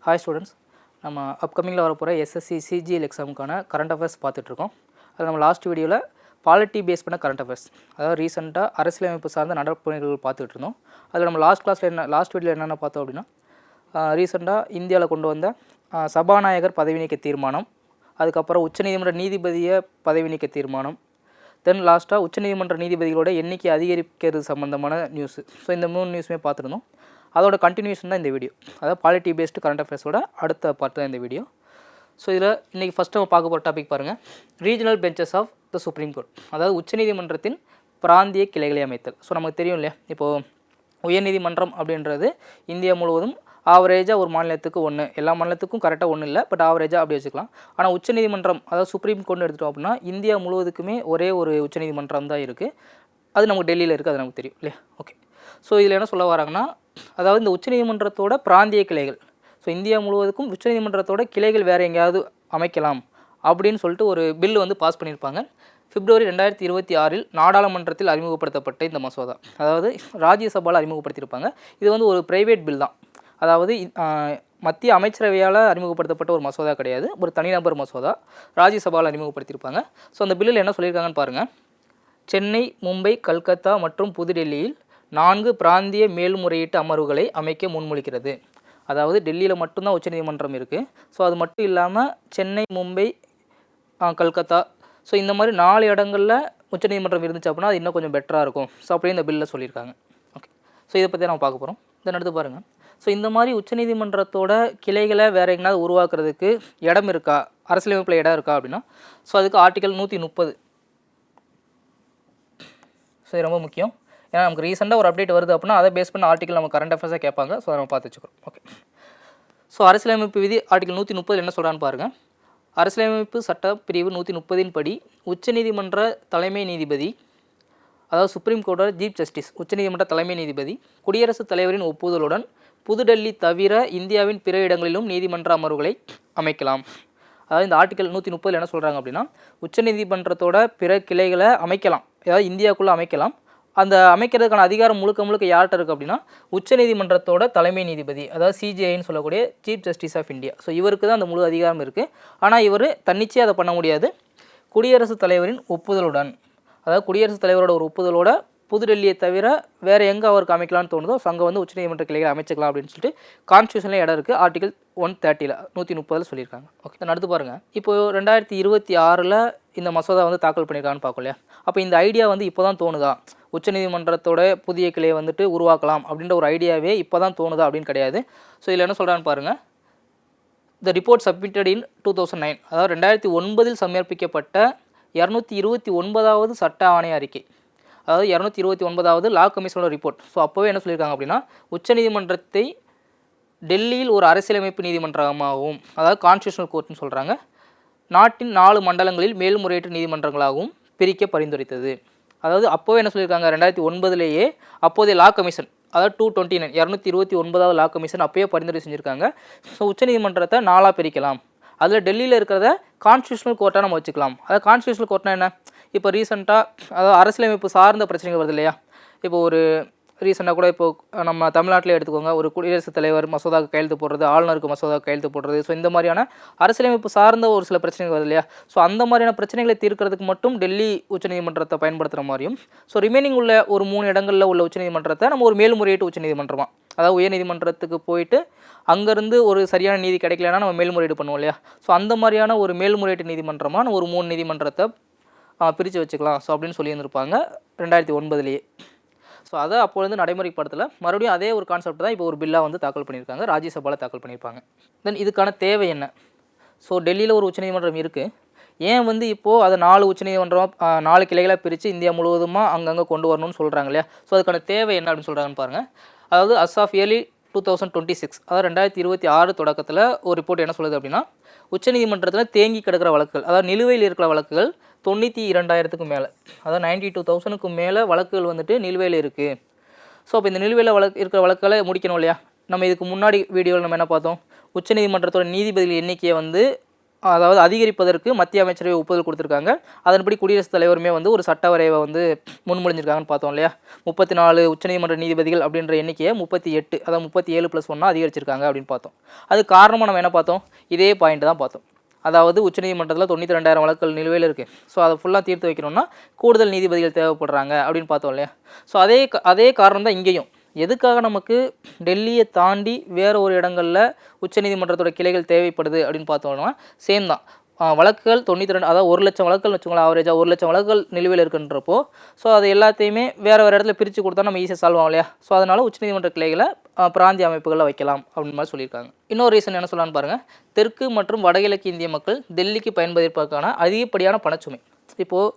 Hi students, நம்ம அப்கமிங்கில் வரப்போகிற SSC CGL எக்ஸாமுக்கான current affairs பார்த்துட்ருக்கோம். அது நம்ம லாஸ்ட் வீடியோவில் பாலிட்டி பேஸ் பண்ண கரண்ட் அஃபேர்ஸ், அதாவது ரீசெண்டாக அரசியலமைப்பு சார்ந்த நடப்புகள் பார்த்துட்டு இருந்தோம். அதில் நம்ம லாஸ்ட் வீடியோவில் என்னென்ன பார்த்தோம் அப்படின்னா, ரீசெண்டாக இந்தியாவில் கொண்டு வந்த சபாநாயகர் பதவி நீக்க தீர்மானம், அதுக்கப்புறம் உச்சநீதிமன்ற நீதிபதியை பதவி நீக்க தீர்மானம், தென் லாஸ்ட்டாக உச்சநீதிமன்ற நீதிபதிகளோட எண்ணிக்கை அதிகரிக்கிறது சம்மந்தமான நியூஸு. ஸோ இந்த 3 நியூஸுமே பார்த்துருந்தோம். அதோட கண்டினியூஷன் தான் இந்த வீடியோ, அதாவது பாலிட்டி பேஸ்டு கரண்ட் அஃபேர்ஸோட அடுத்த பார்ட் தான் இந்த வீடியோ. ஸோ இதில் இன்றைக்கி ஃபஸ்ட்டு நம்ம பார்க்க போகிற டாபிக் பாருங்கள், regional benches of the supreme court, அதாவது உச்சநீதிமன்றத்தின் பிராந்திய கிளைகளை அமைத்தல். ஸோ நமக்கு தெரியும் இல்லையா, இப்போது உயர்நீதிமன்றம் அப்படின்றது இந்தியா முழுவதும் ஆவரேஜாக ஒரு மாநிலத்துக்கு ஒன்று, எல்லா மாநிலத்துக்கும் கரெக்டாக ஒன்றும் இல்லை, பட் ஆவரேஜாக அப்படி வச்சுக்கலாம். ஆனால் உச்சநீதிமன்றம், அதாவது சுப்ரீம் கோர்ட்னு எடுத்துட்டோம் அப்படின்னா இந்தியா முழுவதுக்குமே ஒரே ஒரு உச்சநீதிமன்றம் தான் இருக்குது. அது நமக்கு டெல்லியில் இருக்குது, அது நமக்கு தெரியும் இல்லையா. ஓகே, ஸோ இதில் என்ன சொல்ல வராங்கன்னா, அதாவது இந்த உச்சநீதிமன்றத்தோட பிராந்திய கிளைகள், ஸோ இந்தியா முழுவதுக்கும் உச்சநீதிமன்றத்தோட கிளைகள் வேறு எங்கேயாவது அமைக்கலாம் அப்படின்னு சொல்லிட்டு ஒரு பில்லு வந்து பாஸ் பண்ணியிருப்பாங்க. பிப்ரவரி 2026 நாடாளுமன்றத்தில் அறிமுகப்படுத்தப்பட்ட இந்த மசோதா, அதாவது ராஜ்யசபாவில் அறிமுகப்படுத்தியிருப்பாங்க. இது வந்து ஒரு ப்ரைவேட் பில் தான், அதாவது மத்திய அமைச்சரவையால் அறிமுகப்படுத்தப்பட்ட ஒரு மசோதா கிடையாது, ஒரு தனிநபர் மசோதா. ராஜ்யசபாவில் அறிமுகப்படுத்தியிருப்பாங்க. ஸோ அந்த பில்லில் என்ன சொல்லியிருக்காங்கன்னு பாருங்கள். சென்னை, மும்பை, கல்கத்தா மற்றும் புதுடெல்லியில் 4 பிராந்திய மேல்முறையீட்டு அமர்வுகளை அமைக்க முன்மொழிகிறது. அதாவது டெல்லியில் மட்டும்தான் உச்சநீதிமன்றம் இருக்குது. ஸோ அது மட்டும் இல்லாமல் சென்னை, மும்பை, கல்கத்தா, ஸோ இந்த மாதிரி 4 இடங்களில் உச்சநீதிமன்றம் இருந்துச்சு அப்படின்னா அது இன்னும் கொஞ்சம் பெட்டராக இருக்கும். ஸோ அப்படியே இந்த பில்லில் சொல்லியிருக்காங்க. ஓகே, ஸோ இதை பற்றி நம்ம பார்க்க போகிறோம். இதை எடுத்து பாருங்கள். ஸோ இந்த மாதிரி உச்சநீதிமன்றத்தோட கிளைகளை வேறு எங்கேயாவது உருவாக்குறதுக்கு இடம் இருக்கா, அரசியலமைப்பில் இடம் இருக்கா அப்படின்னா, ஸோ அதுக்கு ஆர்டிகல் 130. ஸோ இது ரொம்ப முக்கியம். ஏன்னா நமக்கு ரீசெண்டாக ஒரு அப்டேட் வருது அப்படின்னா அதை பேஸ் பண்ண ஆர்டிகல் நம்ம கரண்ட் அஃபேர்ஸாக கேட்பாங்க. ஸோ அதை நம்ம பார்த்து வச்சுக்கிறோம். ஓகே, ஸோ அரசியலமைப்பு விதி ஆர்டிகல் 130 என்ன சொல்கிறான்னு பாருங்கள். அரசியலமைப்பு சட்ட பிரிவு 130 படி உச்சநீதிமன்ற தலைமை நீதிபதி, அதாவது சுப்ரீம் கோர்ட்டோட சீஃப் ஜஸ்டிஸ், உச்சநீதிமன்ற தலைமை நீதிபதி குடியரசுத் தலைவரின் ஒப்புதலுடன் புதுடெல்லி தவிர இந்தியாவின் பிற இடங்களிலும் நீதிமன்ற அமர்வுகளை அமைக்கலாம். அதாவது இந்த ஆர்டிகல் 130 என்ன சொல்கிறாங்க அப்படின்னா, உச்சநீதிமன்றத்தோட பிற கிளைகளை அமைக்கலாம், அதாவது இந்தியாவுக்குள்ளே அமைக்கலாம். அந்த அமைக்கிறதுக்கான அதிகாரம் முழுக்க யார்கிட்ட இருக்குது அப்படின்னா உச்சநீதிமன்றத்தோட தலைமை நீதிபதி, அதாவது சிஜிஐன்னு சொல்லக்கூடிய chief justice of India. So இவருக்கு தான் அந்த முழு அதிகாரம் இருக்குது. ஆனால் இவர் தன்னிச்சையாக அதை பண்ண முடியாது. குடியரசுத் தலைவரின் ஒப்புதலுடன், அதாவது குடியரசுத் தலைவரோட ஒரு ஒப்புதலோட புதுடெல்லியை தவிர வேறு எங்கே அவருக்கு அமைக்கலாம்னு தோணுதோ ஸோ அங்கே வந்து உச்சநீதிமன்ற கிளைகளை அமைச்சிக்கலாம் அப்படின்னு சொல்லிட்டு கான்ஸ்டியூஷனில் இடம் இருக்குது. ஆர்டிகல் 130 130 சொல்லியிருக்காங்க. ஓகே, அடுத்து பாருங்கள். இப்போது 2026 இந்த மசோதா வந்து தாக்கல் பண்ணியிருக்கான்னு பார்க்கல இல்லையா. அப்போ இந்த ஐடியா வந்து இப்போ தான் தோணுதா, உச்சநீதிமன்றத்தோட புதிய கிளையை வந்துட்டு உருவாக்கலாம் அப்படின்ற ஒரு ஐடியாவே இப்போ தான் தோணுதா அப்படின்னு கிடையாது. ஸோ இதில் என்ன சொல்கிறான்னு பாருங்கள். த ரிப்போர்ட் சப்மிட்டட் இன் 2009, அதாவது 2009 சமர்ப்பிக்கப்பட்ட 229வது சட்ட ஆணைய அறிக்கை, அதாவது 229வது லா கமிஷனோட ரிப்போர்ட். ஸோ அப்போவே என்ன சொல்லியிருக்காங்க அப்படின்னா, உச்சநீதிமன்றத்தை டெல்லியில் ஒரு அரசியலமைப்பு நீதிமன்றமாகவும், அதாவது கான்ஸ்டியூஷனல் கோர்ட்னு சொல்கிறாங்க, நாட்டின் 4 மண்டலங்களில் மேல்முறையீட்டு நீதிமன்றங்களாகவும் பிரிக்க பரிந்துரைத்தது. அதாவது அப்போவே என்ன சொல்லியிருக்காங்க, 2009 அப்போதைய லா கமிஷன், அதாவது 229 229வது லா கமிஷன் அப்போயே பரிந்துரை செஞ்சுருக்காங்க. ஸோ உச்சநீதிமன்றத்தை 4ஆக பிரிக்கலாம், அதில் டெல்லியில் இருக்கிறத கான்ஸ்டியூஷனல் கோர்ட்டாக நம்ம வச்சுக்கலாம். அதாவது கான்ஸ்டியூஷனல் கோர்ட்னா என்ன, இப்போ ரீசெண்டாக அதாவது அரசியலமைப்பு சார்ந்த பிரச்சனைகள் வருது இல்லையா. இப்போ ஒரு ரீசெண்டாக கூட இப்போது நம்ம தமிழ்நாட்டிலே எடுத்துக்கோங்க, ஒரு குடியரசுத் தலைவர் மசோதாவுக்கு கையெழுத்து போடுறது, ஆளுநருக்கு மசோதாவுக்கு கையெழுத்து போடுறது, ஸோ இந்த மாதிரியான அரசியலமைப்பு சார்ந்த ஒரு சில பிரச்சனைகள் வருது இல்லையா. ஸோ அந்த மாதிரியான பிரச்சனைகளை தீர்க்கிறதுக்கு மட்டும் டெல்லி உச்சநீதிமன்றத்தை பயன்படுத்துகிற மாதிரியும், ஸோ ரிமைனிங் உள்ள ஒரு 3 இடங்களில் உள்ள உச்சநீதிமன்றத்தை நம்ம ஒரு மேல்முறையீட்டு உச்சநீதிமன்றமாக, அதாவது உயர்நீதிமன்றத்துக்கு போயிட்டு அங்கேருந்து ஒரு சரியான நீதி கிடைக்கலன்னா நம்ம மேல்முறையீடு பண்ணுவோம் இல்லையா. ஸோ அந்த மாதிரியான ஒரு மேல்முறையீட்டு நீதிமன்றமாக நம்ம ஒரு 3 நீதிமன்றத்தை பிரித்து வச்சுக்கலாம். ஸோ அப்படின்னு சொல்லியிருந்திருப்பாங்க 2009. ஸோ அதை அப்போது நடைமுறைப்படுத்தலை, மறுபடியும் அதே ஒரு கான்செப்ட் தான் இப்போ ஒரு பில்லாக வந்து தாக்கல் பண்ணியிருக்காங்க, ராஜ்யசபாவில் தாக்கல் பண்ணியிருப்பாங்க. தென் இதுக்கான தேவை என்ன. ஸோ டெல்லியில் ஒரு உச்சநீதிமன்றம் இருக்குது, ஏன் வந்து இப்போது அதை 4 உச்சநீதிமன்றம் 4 கிளைகளாக பிரித்து இந்தியா முழுவதுமாக அங்கங்கே கொண்டு வரணும்னு சொல்கிறாங்க இல்லையா. ஸோ அதுக்கான தேவை என்ன அப்படின்னு சொல்கிறாங்கன்னு பாருங்கள். அதாவது அஸ் ஆஃப் இயர்லி 2026, அதாவது 2026 தொடக்கத்தில் ஒரு ரிப்போர்ட் என்ன சொல்லுது அப்படின்னா, உச்சநீதிமன்றத்தில் தேங்கி கிடக்கிற வழக்குகள், அதாவது நிலுவையில் இருக்கிற வழக்குகள் 92,000க்கு மேலே, அதாவது 92,000க்கு மேலே வழக்குகள் வந்துட்டு நிலுவையில் இருக்குது. ஸோ அப்போ இந்த நிலுவையில் இருக்கிற வழக்குகளை முடிக்கணும் இல்லையா. நம்ம இதுக்கு முன்னாடி வீடியோவில் நம்ம என்ன பார்த்தோம், உச்சநீதிமன்றத்தோட நீதிபதிகள் எண்ணிக்கையை வந்து அதாவது அதிகரிப்பதற்கு மத்திய அமைச்சரவை ஒப்புதல் கொடுத்துருக்காங்க. அதன்படி குடியரசுத் தலைவருமே வந்து ஒரு சட்ட வரைவை வந்து முன்மொழிஞ்சிருக்காங்கன்னு பார்த்தோம் இல்லையா. 34 உச்சநீதிமன்ற நீதிபதிகள் அப்படின்ற எண்ணிக்கையை 38, அதாவது 37+1 அதிகரிச்சிருக்காங்க அப்படின்னு பார்த்தோம். அது காரணமாக நம்ம என்ன பார்த்தோம், இதே பாயிண்ட் தான் பார்த்தோம். அதாவது உச்சநீதிமன்றத்தில் 92,000 வழக்குகள் நிலுவையில் இருக்குது. ஸோ அதை ஃபுல்லாக தீர்த்து வைக்கணும்னா கூடுதல் நீதிபதிகள் தேவைப்படுறாங்க அப்படின்னு பார்த்தோம் இல்லையா. ஸோ அதே காரணம் தான் இங்கேயும். எதுக்காக நமக்கு டெல்லியை தாண்டி வேறு ஒரு இடங்களில் உச்சநீதிமன்றத்தோட கிளைகள் தேவைப்படுது அப்படின்னு பார்த்தோம்னா சேம் தான். வழக்குகள் 92, அதாவது 1,00,000 வழக்குகள் வச்சுக்கோங்களேன், ஆவரேஜாக 1,00,000 வழக்குகள் நிலுவையில் இருக்குன்றப்போ ஸோ அது எல்லாத்தையுமே வேறு இடத்துல பிரித்து கொடுத்தா நம்ம ஈஸியாக சால்வ் ஆகும் இல்லையா. ஸோ அதனால் உச்சநீதிமன்ற கிளைகளை பிராந்திய அமைப்புகளில் வைக்கலாம் அப்படின்னு மாதிரி சொல்லியிருக்காங்க. இன்னொரு ரீசன் என்ன சொல்லலான்னு பாருங்கள். தெற்கு மற்றும் வடகிழக்கு இந்திய மக்கள் டெல்லிக்கு பயன்படுத்திப்பதற்கான அதிகப்படியான பணச்சுமை. இப்போது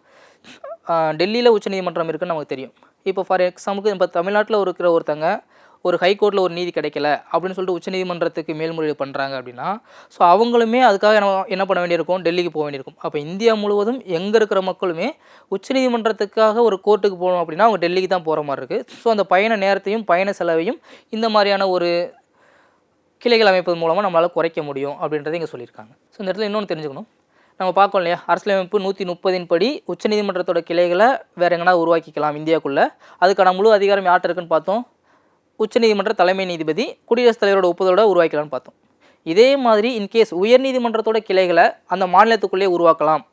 டெல்லியில் உச்சநீதிமன்றம் இருக்குதுன்னு நமக்கு தெரியும். இப்போ ஃபார் எக்ஸாம்பிளுக்கு இப்போ தமிழ்நாட்டில் இருக்கிற ஒருத்தங்க ஒரு ஹைகோர்ட்டில் ஒரு நீதி கிடைக்கல அப்படின்னு சொல்லிட்டு உச்சநீதிமன்றத்துக்கு மேல்முறையீடு பண்ணுறாங்க அப்படின்னா ஸோ அவங்களுமே அதுக்காக என்ன பண்ண வேண்டியிருக்கும், டெல்லிக்கு போக வேண்டியிருக்கும். அப்போ இந்தியா முழுவதும் எங்கே இருக்கிற மக்களுமே உச்சநீதிமன்றத்துக்காக ஒரு கோர்ட்டுக்கு போகணும் அப்படின்னா அவங்க டெல்லிக்கு தான் போகிற மாதிரி இருக்குது. ஸோ அந்த பயண நேரத்தையும் பயண செலவையும் இந்த மாதிரியான ஒரு கிளைகள் அமைப்பது மூலமாக நம்மளால் குறைக்க முடியும் அப்படின்றத இங்கே சொல்லியிருக்காங்க. ஸோ இந்த இடத்துல இன்னொன்று தெரிஞ்சுக்கணும். நம்ம பார்க்கோம் இல்லையா, அரசியலமைப்பு 130 படி உச்சநீதிமன்றத்தோட கிளைகளை வேறு எங்கன்னா உருவாக்கிக்கலாம் இந்தியாவுக்குள்ளே. அதுக்கான முழு அதிகாரம் யார்கிட்ட இருக்குன்னு பார்த்தோம், உச்சநீதிமன்ற தலைமை நீதிபதி குடியரசுத் தலைவரோட ஒப்புதலோட உருவாக்கலாம்னு பார்த்தோம். இதே மாதிரி இன்கேஸ் உயர்நீதிமன்றத்தோட கிளைகளை அந்த மாநிலத்துக்குள்ளே உருவாக்கலாம்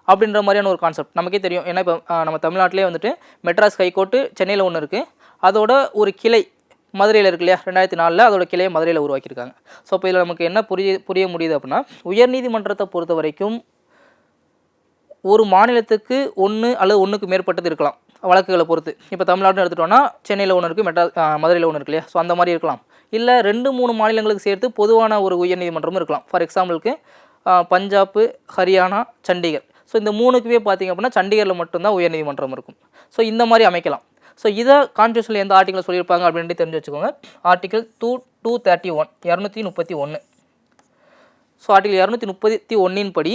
அப்படின்ற மாதிரியான ஒரு கான்செப்ட் நமக்கே தெரியும். ஏன்னா இப்போ நம்ம தமிழ்நாட்டிலே வந்துட்டு மெட்ராஸ் ஹைகோர்ட்டு சென்னையில் ஒன்று இருக்குது, அதோட ஒரு கிளை மதுரையில் இருக்கு இல்லையா, 2004 அதோட கிளையை மதுரையில் உருவாக்கியிருக்காங்க. ஸோ இப்போ இதில் நமக்கு என்ன புரிய முடியுது அப்படின்னா, உயர்நீதிமன்றத்தை பொறுத்த வரைக்கும் ஒரு மாநிலத்துக்கு 1 அல்லது 1க்கு மேற்பட்டது இருக்கலாம் வழக்குகளை பொறுத்து. இப்போ தமிழ்நாடுன்னு எடுத்துட்டோம்னா சென்னையில் ஒன்று இருக்குது, மதுரையில் ஒன்று இருக்கு இல்லையா. ஸோ அந்த மாதிரி இருக்கலாம். இல்லை 2-3 மாநிலங்களுக்கு சேர்த்து பொதுவான ஒரு உயர்நீதிமன்றமும் இருக்கலாம். ஃபார் எக்ஸாம்பிளுக்கு பஞ்சாப், ஹரியானா, சண்டிகர். ஸோ இந்த 3க்குமே பார்த்திங்க அப்படின்னா சண்டிகரில் மட்டும்தான் உயர்நீதிமன்றம் இருக்கும். ஸோ இந்த மாதிரி அமைக்கலாம். ஸோ இதை கான்ஸ்டியூஷனில் எந்த ஆர்டிக்கல் சொல்லியிருப்பாங்க அப்படின்ட்டு தெரிஞ்சு வச்சுக்கோங்க. ஆர்டிக்கல் 231. ஸோ ஆர்டிக்கல் 231 படி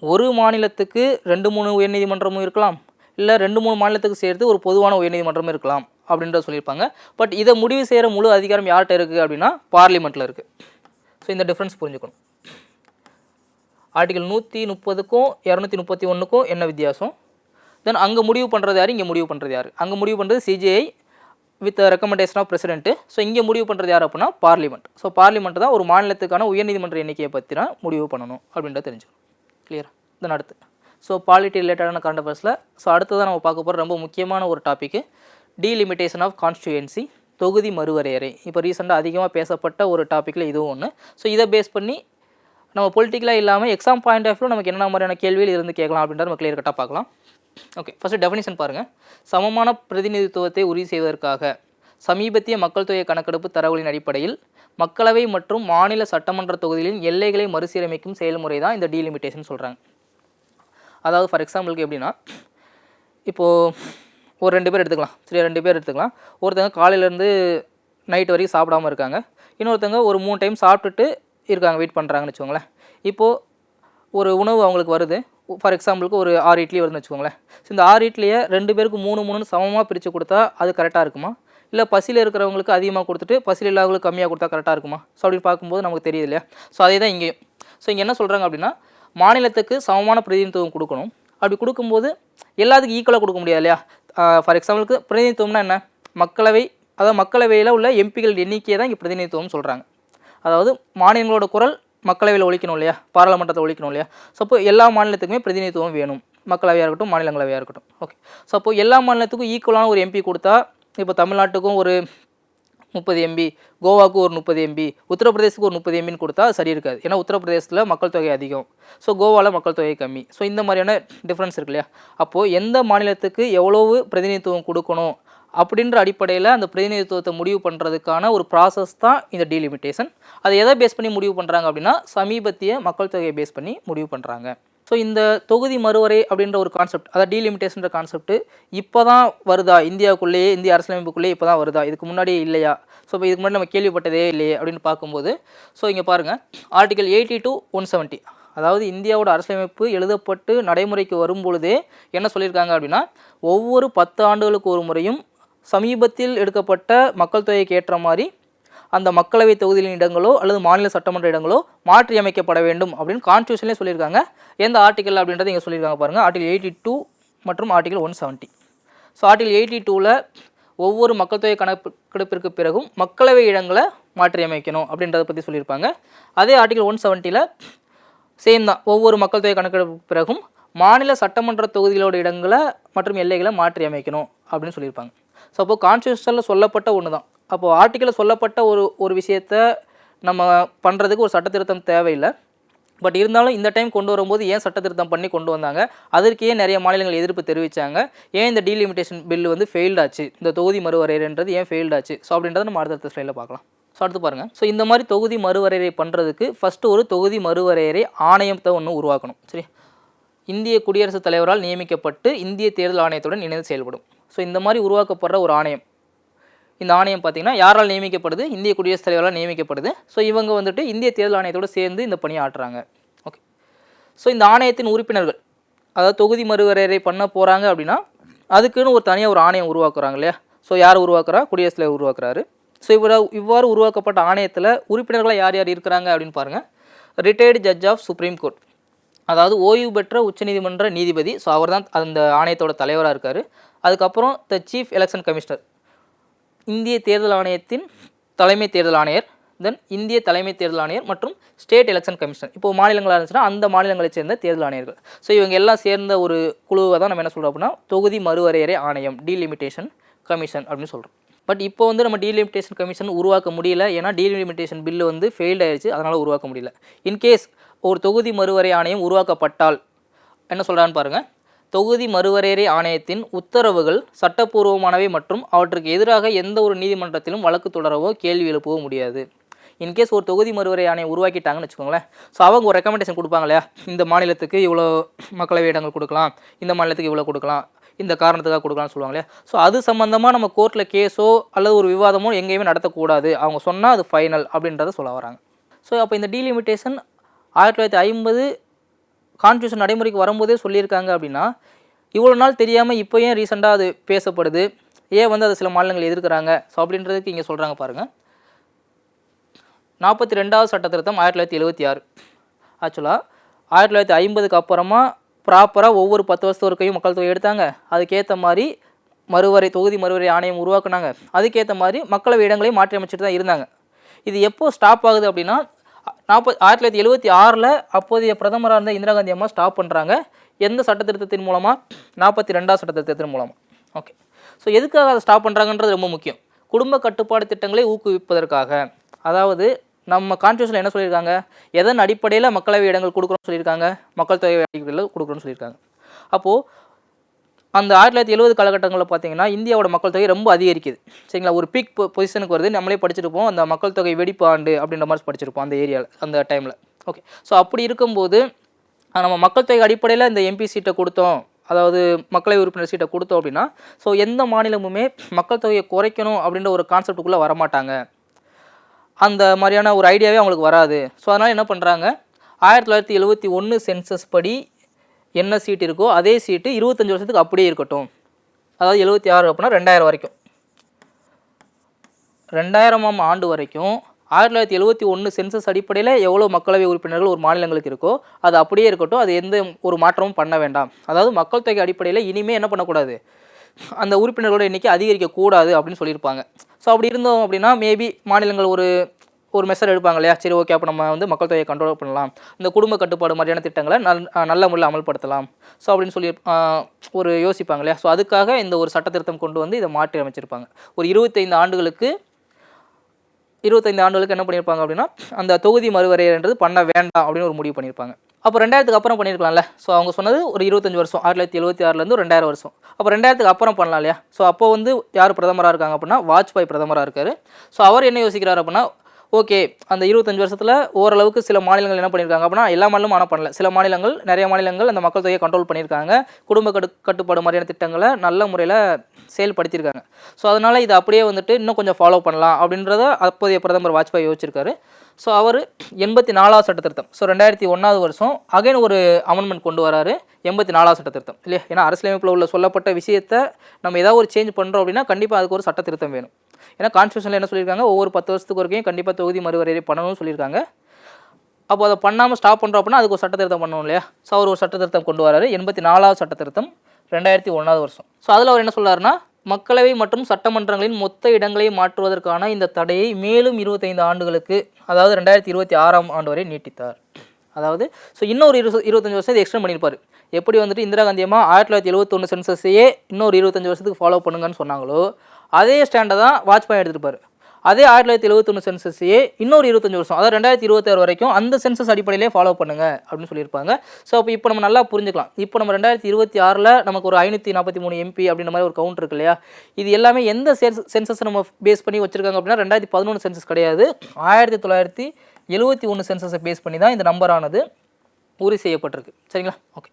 ஒரு மாநிலத்துக்கு 2-3 உயர்நீதிமன்றமும் இருக்கலாம், இல்லை 2-3 மாநிலத்துக்கு சேர்த்து ஒரு பொதுவான உயர்நீதிமன்றமும் இருக்கலாம் அப்படின்றத சொல்லியிருப்பாங்க. பட் இதை முடிவு செய்கிற முழு அதிகாரம் யார்கிட்ட இருக்குது அப்படின்னா பார்லிமெண்ட்டில் இருக்குது. ஸோ இந்த டிஃப்ரென்ஸ் புரிஞ்சுக்கணும். ஆர்டிக்கல் 130க்கும் 231க்கும் என்ன வித்தியாசம், தென் அங்கே முடிவு பண்ணுறது யார், இங்கே முடிவு பண்ணுறது யார். அங்கே முடிவு பண்ணுறது CJI with recommendation of president. So இங்கே முடிவு பண்ணுறது யார் அப்படின்னா பார்லிமெண்ட். ஸோ பார்லிமெண்ட் தான் ஒரு மாநிலத்துக்கான உயர்நீதிமன்ற எண்ணிக்கையை பற்றினா முடிவு பண்ணணும் அப்படின்றத தெரிஞ்சுக்கணும். கிளியர். தென் அடுத்து ஸோ பாலிட்டி ரிலேட்டடான கரண்ட் அஃபேர்ஸில் ஸோ அடுத்ததான் நம்ம பார்க்க போகிற ரொம்ப முக்கியமான ஒரு டாப்பிக்கு டீலிமிட்டேஷன் ஆஃப் கான்ஸ்டியூயன்சி, தொகுதி மறுவரையறை. இப்போ ரீசெண்டாக அதிகமாக பேசப்பட்ட ஒரு டாப்பிக்கில் இதுவும் ஒன்று. ஸோ இதை பேஸ் பண்ணி நம்ம பொலிட்டிக்கலாக இல்லாமல் எக்ஸாம் பாயிண்ட் ஆஃப் வியூ நமக்கு என்ன மாதிரியான கேள்வியில் இருந்து கேட்கலாம் அப்படின்றத நம்ம கிளியர் கட்டாக பார்க்கலாம். ஓகே, ஃபஸ்ட்டு டெஃபினிஷன் பாருங்கள். சமமான பிரதிநிதித்துவத்தை உறுதி செய்வதற்காக சமீபத்திய மக்கள் தொகை கணக்கெடுப்பு தரவுகளின் அடிப்படையில் மக்களவை மற்றும் மாநில சட்டமன்ற தொகுதிகளின் எல்லைகளை மறுசீரமைக்கும் செயல்முறை தான் இந்த டீலிமிட்டேஷன் சொல்கிறாங்க. அதாவது ஃபார் எக்ஸாம்பிளுக்கு எப்படின்னா, இப்போது ஒரு 2 பேர் எடுத்துக்கலாம். சரி, 2 பேர் எடுத்துக்கலாம். ஒருத்தங்க காலையிலேருந்து நைட் வரைக்கும் சாப்பிடாமல் இருக்காங்க, இன்னொருத்தங்க ஒரு 3 டைம் சாப்பிட்டுட்டு இருக்காங்க, வெயிட் பண்ணுறாங்கன்னு வச்சுக்கோங்களேன். இப்போது ஒரு உணவு அவங்களுக்கு வருது, ஃபார் எக்ஸாம்பிளுக்கு ஒரு 6 இட்லி வருதுன்னு வச்சுக்கோங்களேன். ஸோ இந்த 6 இட்லியை 2 பேருக்கு 3 சமமாக பிரித்து கொடுத்தா அது கரெக்டாக இருக்குமா, இல்லை பசியில் இருக்கிறவங்களுக்கு அதிகமாக கொடுத்துட்டு பசியில் இல்லாதவங்களுக்கு கம்மியாக கொடுத்தா கரெக்டாக இருக்குமா? ஸோ அப்படின்னு பார்க்கும்போது நமக்கு தெரியுது இல்லையா. ஸோ அதே தான் இங்கேயும். ஸோ இங்கே என்ன சொல்கிறாங்க அப்படின்னா, மாநிலத்துக்கு சமமான பிரதிநிதித்துவம் கொடுக்கணும். அப்படி கொடுக்கும்போது எல்லாத்துக்கும் ஈக்குவலாக கொடுக்க முடியாது இல்லையா. ஃபார் எக்ஸாம்பிளுக்கு பிரதிநிதித்துவம்னா என்ன, மக்களவை, அதாவது மக்களவையில் உள்ள எம்பிகள் எண்ணிக்கையை தான் இங்கே பிரதிநிதித்துவம் சொல்கிறாங்க. அதாவது மாநிலங்களோட குரல் மக்களவையில் ஒழிக்கணும் இல்லையா, பாராளுமன்றத்தில் ஒழிக்கணும் இல்லையா. ஸோ அப்போ எல்லா மாநிலத்துக்குமே பிரதிநிதித்துவம் வேணும், மக்களவையாக இருக்கட்டும் மாநிலங்களவையாக இருக்கட்டும். ஓகே, ஸோ அப்போ எல்லா மாநிலத்துக்கும் ஈக்குவலான ஒரு எம்பி கொடுத்தா, இப்போ தமிழ்நாட்டுக்கும் ஒரு 30 எம்பி, கோவாவுக்கு ஒரு 30 எம்பி, உத்தரப்பிரதேசுக்கு ஒரு 30 எம்பின்னு கொடுத்தா சரி இருக்காது. ஏன்னா உத்தரப்பிரதேசத்தில் மக்கள் தொகை அதிகம், ஸோ கோவாவில் மக்கள் தொகை கம்மி. ஸோ இந்த மாதிரியான டிஃப்ரென்ஸ் இருக்கு இல்லையா. அப்போது எந்த மாநிலத்துக்கு எவ்வளவு பிரதிநிதித்துவம் கொடுக்கணும் அப்படின்ற அடிப்படையில் அந்த பிரதிநிதித்துவத்தை முடிவு பண்ணுறதுக்கான ஒரு ப்ராசஸ் தான் இந்த டீலிமிட்டேஷன். அதை எதை பேஸ் பண்ணி முடிவு பண்ணுறாங்க அப்படின்னா, சமீபத்திய மக்கள் தொகையை பேஸ் பண்ணி முடிவு பண்ணுறாங்க. ஸோ இந்த தொகுதி மறுவரை அப்படின்ற ஒரு கான்செப்ட், அதாவது டீலிமிட்டேஷன்ற கான்செப்ட் இப்போ தான் வருதா இந்தியாவுக்குள்ளேயே, இந்திய அரசியலமைப்புக்குள்ளேயே இப்போ தான் வருதா, இதுக்கு முன்னாடி இல்லையா? ஸோ இப்போ இதுக்கு முன்னாடி நம்ம கேள்விப்பட்டதே இல்லையே அப்படின்னு பார்க்கும்போது, ஸோ இங்கே பாருங்கள், ஆர்டிகல் 80 to 170, அதாவது இந்தியாவோட அரசியலமைப்பு எழுதப்பட்டு நடைமுறைக்கு வரும்பொழுதே என்ன சொல்லியிருக்காங்க அப்படின்னா, ஒவ்வொரு 10 ஆண்டுகளுக்கு ஒரு முறையும் சமீபத்தில் எடுக்கப்பட்ட மக்கள் தொகைக்கு ஏற்ற மாதிரி அந்த மக்களவை தொகுதியின் இடங்களோ அல்லது மாநில சட்டமன்ற இடங்களோ மாற்றி அமைக்கப்பட வேண்டும் அப்படின்னு கான்ஸ்டியூஷன்லேயே சொல்லியிருக்காங்க. எந்த ஆர்டிக்கல் அப்படின்றத இங்கே சொல்லியிருக்காங்க பாருங்கள், ஆர்டிகல் 82 மற்றும் ஆர்டிகல் 170. ஸோ ஆர்டிகல் 82ல் ஒவ்வொரு மக்கள் தொகை கணக்கெடுப்பிற்கு பிறகும் மக்களவை இடங்களை மாற்றி அமைக்கணும் அப்படின்றத பற்றி சொல்லியிருப்பாங்க. அதே ஆர்டிகல் 170ல் சேம் தான், ஒவ்வொரு மக்கள் தொகை கணக்கெடுப்புக்கு பிறகும் மாநில சட்டமன்ற தொகுதிகளோட இடங்களை மற்றும் எல்லைகளை மாற்றி அமைக்கணும் அப்படின்னு சொல்லியிருப்பாங்க. ஸோ அப்போது கான்ஸ்டியூஷனில் சொல்லப்பட்ட ஒன்று தான். அப்போது ஆர்டிக்கலில் சொல்லப்பட்ட ஒரு விஷயத்தை நம்ம பண்ணுறதுக்கு ஒரு சட்ட திருத்தம் தேவையில்லை. பட் இருந்தாலும் இந்த டைம் கொண்டு வரும்போது ஏன் சட்ட திருத்தம் பண்ணி கொண்டு வந்தாங்க, அதற்கு ஏன் நிறைய மாநிலங்கள் எதிர்ப்பு தெரிவித்தாங்க, ஏன் இந்த டீலிமிட்டேஷன் பில் வந்து ஃபெயில்டாச்சு, இந்த தொகுதி மறுவரையறைன்றது ஏன் ஃபெயில்டாச்சு, ஸோ அப்படின்றத நம்ம அடுத்த ஸ்லைடில் பார்க்கலாம். ஸோ அடுத்து பாருங்கள். ஸோ இந்த மாதிரி தொகுதி மறுவரையறை பண்ணுறதுக்கு ஃபஸ்ட்டு ஒரு தொகுதி மறுவரையறை ஆணையத்தை ஒன்று உருவாக்கணும். சரி, இந்திய குடியரசுத் தலைவரால் நியமிக்கப்பட்டு இந்திய தேர்தல் ஆணையத்துடன் இணைந்து செயல்படும். ஸோ இந்த மாதிரி உருவாக்கப்படுற ஒரு ஆணையம், இந்த ஆணையம் பார்த்திங்கன்னா யாரால் நியமிக்கப்படுது, இந்திய குடியரசுத் தலைவரால் நியமிக்கப்படுது. ஸோ இவங்க வந்துட்டு இந்திய தேர்தல் ஆணையத்தோடு சேர்ந்து இந்த பணியை ஆற்றுறாங்க. ஓகே, ஸோ இந்த ஆணையத்தின் உறுப்பினர்கள், அதாவது தொகுதி மறுவரையறை பண்ண போகிறாங்க அப்படின்னா அதுக்குன்னு ஒரு தனியாக ஒரு ஆணையம் உருவாக்குறாங்க இல்லையா. ஸோ யார் உருவாக்குறா, குடியரசுத் தலைவர் உருவாக்குறாரு. ஸோ இவ்வாறு உருவாக்கப்பட்ட ஆணையத்தில் உறுப்பினர்களாக யார் யார் இருக்கிறாங்க அப்படின்னு பாருங்கள். Retired judge of supreme court, அதாவது ஓய்வு பெற்ற உச்சநீதிமன்ற நீதிபதி. ஸோ அவர் தான் அந்த ஆணையத்தோட தலைவராக இருக்கார். அதுக்கப்புறம் த சீஃப் எலெக்ஷன் கமிஷனர், இந்திய தேர்தல் ஆணையத்தின் தலைமை தேர்தல் ஆணையர், தென் இந்திய தலைமை தேர்தல் ஆணையர் மற்றும் ஸ்டேட் எலெக்ஷன் கமிஷனர். இப்போது மாநிலங்களாக இருந்துச்சுன்னா அந்த மாநிலங்களை சேர்ந்த தேர்தல் ஆணையர்கள். ஸோ இவங்க எல்லாம் சேர்ந்த ஒரு குழுவை தான் நம்ம என்ன சொல்கிறோம் அப்படின்னா தொகுதி மறுவரையறை ஆணையம், டீலிமிட்டேஷன் கமிஷன் அப்படின்னு சொல்கிறோம். பட் இப்போ வந்து நம்ம டீலிமிட்டேஷன் கமிஷன் உருவாக்க முடியல, ஏன்னா டீலிமிட்டேஷன் பில்லு வந்து ஃபெயில்ட் ஆயிடுச்சு, அதனால் உருவாக்க முடியல. இன்கேஸ் ஒரு தொகுதி மறுவரை ஆணையம் உருவாக்கப்பட்டால் என்ன சொல்கிறான்னு பாருங்கள். தொகுதி மறுவரையறை ஆணையத்தின் உத்தரவுகள் சட்டப்பூர்வமானவை மற்றும் அவற்றுக்கு எதிராக எந்த ஒரு நீதிமன்றத்திலும் வழக்கு தொடரவோ கேள்வி எழுப்பவோ முடியாது. இன்கேஸ் ஒரு தொகுதி மறுவரை ஆணையம் உருவாக்கிட்டாங்கன்னு வச்சுக்கோங்களேன். ஸோ அவங்க ஒரு ரெக்கமெண்டேஷன் கொடுப்பாங்க இல்லையா, இந்த மாநிலத்துக்கு இவ்வளோ மக்களவை இடங்கள் கொடுக்கலாம், இந்த மாநிலத்துக்கு இவ்வளோ கொடுக்கலாம், இந்த காரணத்துக்காக கொடுக்கலாம்னு சொல்லுவாங்க இல்லையா. ஸோ அது சம்மந்தமாக நம்ம கோர்ட்டில் கேஸோ அல்லது ஒரு விவாதமோ எங்கேயுமே நடத்தக்கூடாது, அவங்க சொன்னால் அது ஃபைனல் அப்படின்றத சொல்ல வராங்க. ஸோ அப்போ இந்த டீலிமிட்டேஷன் 1950 கான்ஸ்டியூஷன் நடைமுறைக்கு வரும்போதே சொல்லியிருக்காங்க அப்படின்னா இவ்வளோ நாள் தெரியாமல் இப்போ ஏன் ரீசெண்டாக அது பேசப்படுது, ஏன் வந்து அது சில மாநிலங்கள் எதிர்க்கிறாங்க. ஸோ அப்படின்றதுக்கு இங்கே சொல்கிறாங்க பாருங்கள். 42வது சட்ட திருத்தம் 1976. ஆக்சுவலாக 1950க்கு அப்புறமா ப்ராப்பராக ஒவ்வொரு 10 வருஷத்துக்கும் மக்கள் தொகை எடுத்தாங்க. அதுக்கேற்ற மாதிரி தொகுதி மறுவரை ஆணையம் உருவாக்குனாங்க. அதுக்கேற்ற மாதிரி மக்களவை இடங்களையும் மாற்றி அமைச்சிட்டு தான் இருந்தாங்க. இது எப்போ ஸ்டாப் ஆகுது அப்படின்னா 1976 அப்போதைய பிரதமராக இருந்த இந்திரா காந்தி அம்மா ஸ்டாப் பண்ணுறாங்க. எந்த சட்டத்திருத்தத்தின் மூலமாக, 42வது சட்டத்திருத்தத்தின் மூலமாக. ஓகே, ஸோ எதுக்காக அதை ஸ்டாப் பண்ணுறாங்கன்றது ரொம்ப முக்கியம். குடும்ப கட்டுப்பாடு திட்டங்களை ஊக்குவிப்பதற்காக. அதாவது நம்ம கான்ஸ்டியூஷனில் என்ன சொல்லியிருக்காங்க, எதன் அடிப்படையில் மக்களவை இடங்கள் கொடுக்குறோன்னு சொல்லியிருக்காங்க, மக்கள் தொகை அடிப்படையில் கொடுக்குறோன்னு சொல்லியிருக்காங்க. அப்போது அந்த 1970 காலகட்டங்களில் பார்த்தீங்கன்னா இந்தியாவோட மக்கள் தொகை ரொம்ப அதிகரிக்குது. சரிங்களா, ஒரு பீக் பொசிஷனுக்கு வருது. நம்மளே படிச்சிருப்போம், அந்த மக்கள் தொகை வெடிப்பு ஆண்டு அப்படின்ற மாதிரி படிச்சிருப்போம் அந்த ஏரியாவில் அந்த டைமில். ஓகே, ஸோ அப்படி இருக்கும்போது நம்ம மக்கள் தொகை அடிப்படையில் இந்த எம்பி சீட்டை கொடுத்தோம், அதாவது மக்களவை உறுப்பினர் சீட்டை கொடுத்தோம் அப்படின்னா ஸோ எந்த மாநிலமுமே மக்கள் தொகையை குறைக்கணும் அப்படின்ற ஒரு கான்செப்டுக்குள்ளே வரமாட்டாங்க. அந்த மாதிரியான ஒரு ஐடியாவே அவங்களுக்கு வராது. ஸோ அதனால் என்ன பண்ணுறாங்க, 1971 சென்சஸ் படி என்ன சீட் இருக்கோ அதே சீட்டு 25 வருஷத்துக்கு அப்படியே இருக்கட்டும். அதாவது 76 அப்படின்னா 2000 வரைக்கும், 2000ஆம் ஆண்டு வரைக்கும் 1971 சென்சஸ் அடிப்படையில் எவ்வளோ மக்களவை உறுப்பினர்கள் ஒரு மாநிலங்களுக்கு இருக்கோ அது அப்படியே இருக்கட்டும், அது எந்த ஒரு மாற்றமும் பண்ண வேண்டாம். அதாவது மக்கள் தொகை அடிப்படையில் இனிமேல் என்ன பண்ணக்கூடாது, அந்த உறுப்பினர்களோட எண்ணிக்கை அதிகரிக்கக்கூடாது அப்படின்னு சொல்லியிருப்பாங்க. ஸோ அப்படி இருந்தோம் அப்படின்னா மேபி மாநிலங்கள் ஒரு மெஷர் எடுப்பாங்க இல்லையா. சரி, ஓகே, அப்போ நம்ம வந்து மக்கள் தொகையை கண்ட்ரோல் பண்ணலாம், இந்த குடும்ப கட்டுப்பாடு மாதிரியான திட்டங்களை நல்ல முறையில் அமல்படுத்தலாம். ஸோ அப்படின்னு சொல்லி ஒரு யோசிப்பாங்க இல்லையா. ஸோ அதுக்காக இந்த ஒரு சட்ட திருத்தம் கொண்டு வந்து இதை மாற்றி அமைச்சிருப்பாங்க. ஒரு 25 ஆண்டுகளுக்கு என்ன பண்ணியிருப்பாங்க அப்படின்னா அந்த தொகுதி மறுவரையறைன்றது பண்ண வேண்டாம் அப்படின்னு ஒரு முடிவு பண்ணியிருப்பாங்க. அப்போ 2000க்கு அப்புறம் பண்ணியிருக்கலாம்ல. ஸோ அவங்க சொன்னது ஒரு 25 வருஷம், 1976 2000 வருஷம். அப்போ 2000க்கு அப்புறம் பண்ணலாம் இல்லையா. ஸோ அப்போ வந்து யார் பிரதமராக இருக்காங்க அப்படின்னா வாஜ்பாய் பிரதமராக இருக்கார். ஸோ அவர் என்ன யோசிக்கிறார் அப்படின்னா, ஓகே, அந்த 25 வருஷத்தில் ஓரளவுக்கு சில மாநிலங்கள் என்ன பண்ணியிருக்காங்க அப்படின்னா, எல்லா மாநிலமும் ஆனால் பண்ணல, சில மாநிலங்கள், நிறைய மாநிலங்கள் அந்த மக்கள் தொகையை கண்ட்ரோல் பண்ணியிருக்காங்க, குடும்ப கட்டுப்பாடு மாதிரியான திட்டங்களை நல்ல முறையில் செயல்படுத்தியிருக்காங்க. ஸோ அதனால் இதை அப்படியே வந்துட்டு இன்னும் கொஞ்சம் ஃபாலோ பண்ணலாம் அப்படின்றத அப்போதைய பிரதமர் வாஜ்பாய் யோசிச்சிருக்காரு. ஸோ அவர் 84வது சட்ட திருத்தம், ஸோ 2001 வருஷம் அகைன் ஒரு அமெண்ட்மெண்ட் கொண்டு வராரு, 84வது சட்ட திருத்தம் இல்லையா. ஏன்னா அரசியலமைப்பில் உள்ள சொல்லப்பட்ட விஷயத்தை நம்ம ஏதாவது ஒரு சேஞ்ச் பண்ணுறோம் அப்படின்னா கண்டிப்பாக அதுக்கு ஒரு சட்ட திருத்தம் வேணும். ஏன்னா கான்ஸ்டியூஷனில் என்ன சொல்லியிருக்காங்க, ஒவ்வொரு 10 வருஷத்துக்கு வரைக்கும் கண்டிப்பாக தொகுதி மறுவரையறை பண்ணணும்னு சொல்லியிருக்காங்க. அப்போ அதை பண்ணாமல் ஸ்டாப் பண்ணுறோம் அப்படின்னா அதுக்கு ஒரு சட்ட திருத்தம் பண்ணணும் இல்லையா. ஸோ அவர் ஒரு சட்ட திருத்தம் கொண்டு வராரு. 84வது சட்ட திருத்தம் 2001வது வருஷம். ஸோ அதில் அவர் என்ன சொல்றாருன்னா, மக்களவை மற்றும் சட்டமன்றங்களின் மொத்த இடங்களை மாற்றுவதற்கான இந்த தடையை மேலும் 25 ஆண்டுகளுக்கு, அதாவது 2026ஆம் ஆண்டு வரை நீட்டித்தார். அதாவது ஸோ இன்னொரு 25 வருஷம் இதை எக்ஸ்டெண்ட் பண்ணியிருப்பார். எப்படி வந்துட்டு இந்திரா காந்தி அம்மா 1971 சென்சஸையே இன்னொரு 25 வருஷத்துக்கு ஃபாலோ பண்ணுங்கன்னு சொன்னாங்களோ, அதே ஸ்டாண்டை தான் வாஜ்பாய் எடுத்துருப்பார். அதே 1971 சென்சஸையே இன்னொரு 25 வருஷம், அதாவது 2026 வரைக்கும் அந்த சென்சஸ் அடிப்படையிலே ஃபாலோ பண்ணுங்க அப்படின்னு சொல்லியிருப்பாங்க. ஸோ அப்போ இப்போ நம்ம நல்லா புரிஞ்சுக்கலாம். இப்போ நம்ம 2026ல் நமக்கு ஒரு 543 எம்பி அப்படின்ற மாதிரி ஒரு கவுண்ட் இருக்கு இல்லையா. இது எல்லாமே எந்த சென்சஸ் நம்ம பேஸ் பண்ணி வச்சுருக்காங்க அப்படின்னா 2011 சென்சஸ் கிடையாது, 1971 சென்சஸை பேஸ் பண்ணி தான் இந்த நம்பரானது உறுதி செய்யப்பட்டிருக்கு. சரிங்களா? ஓகே.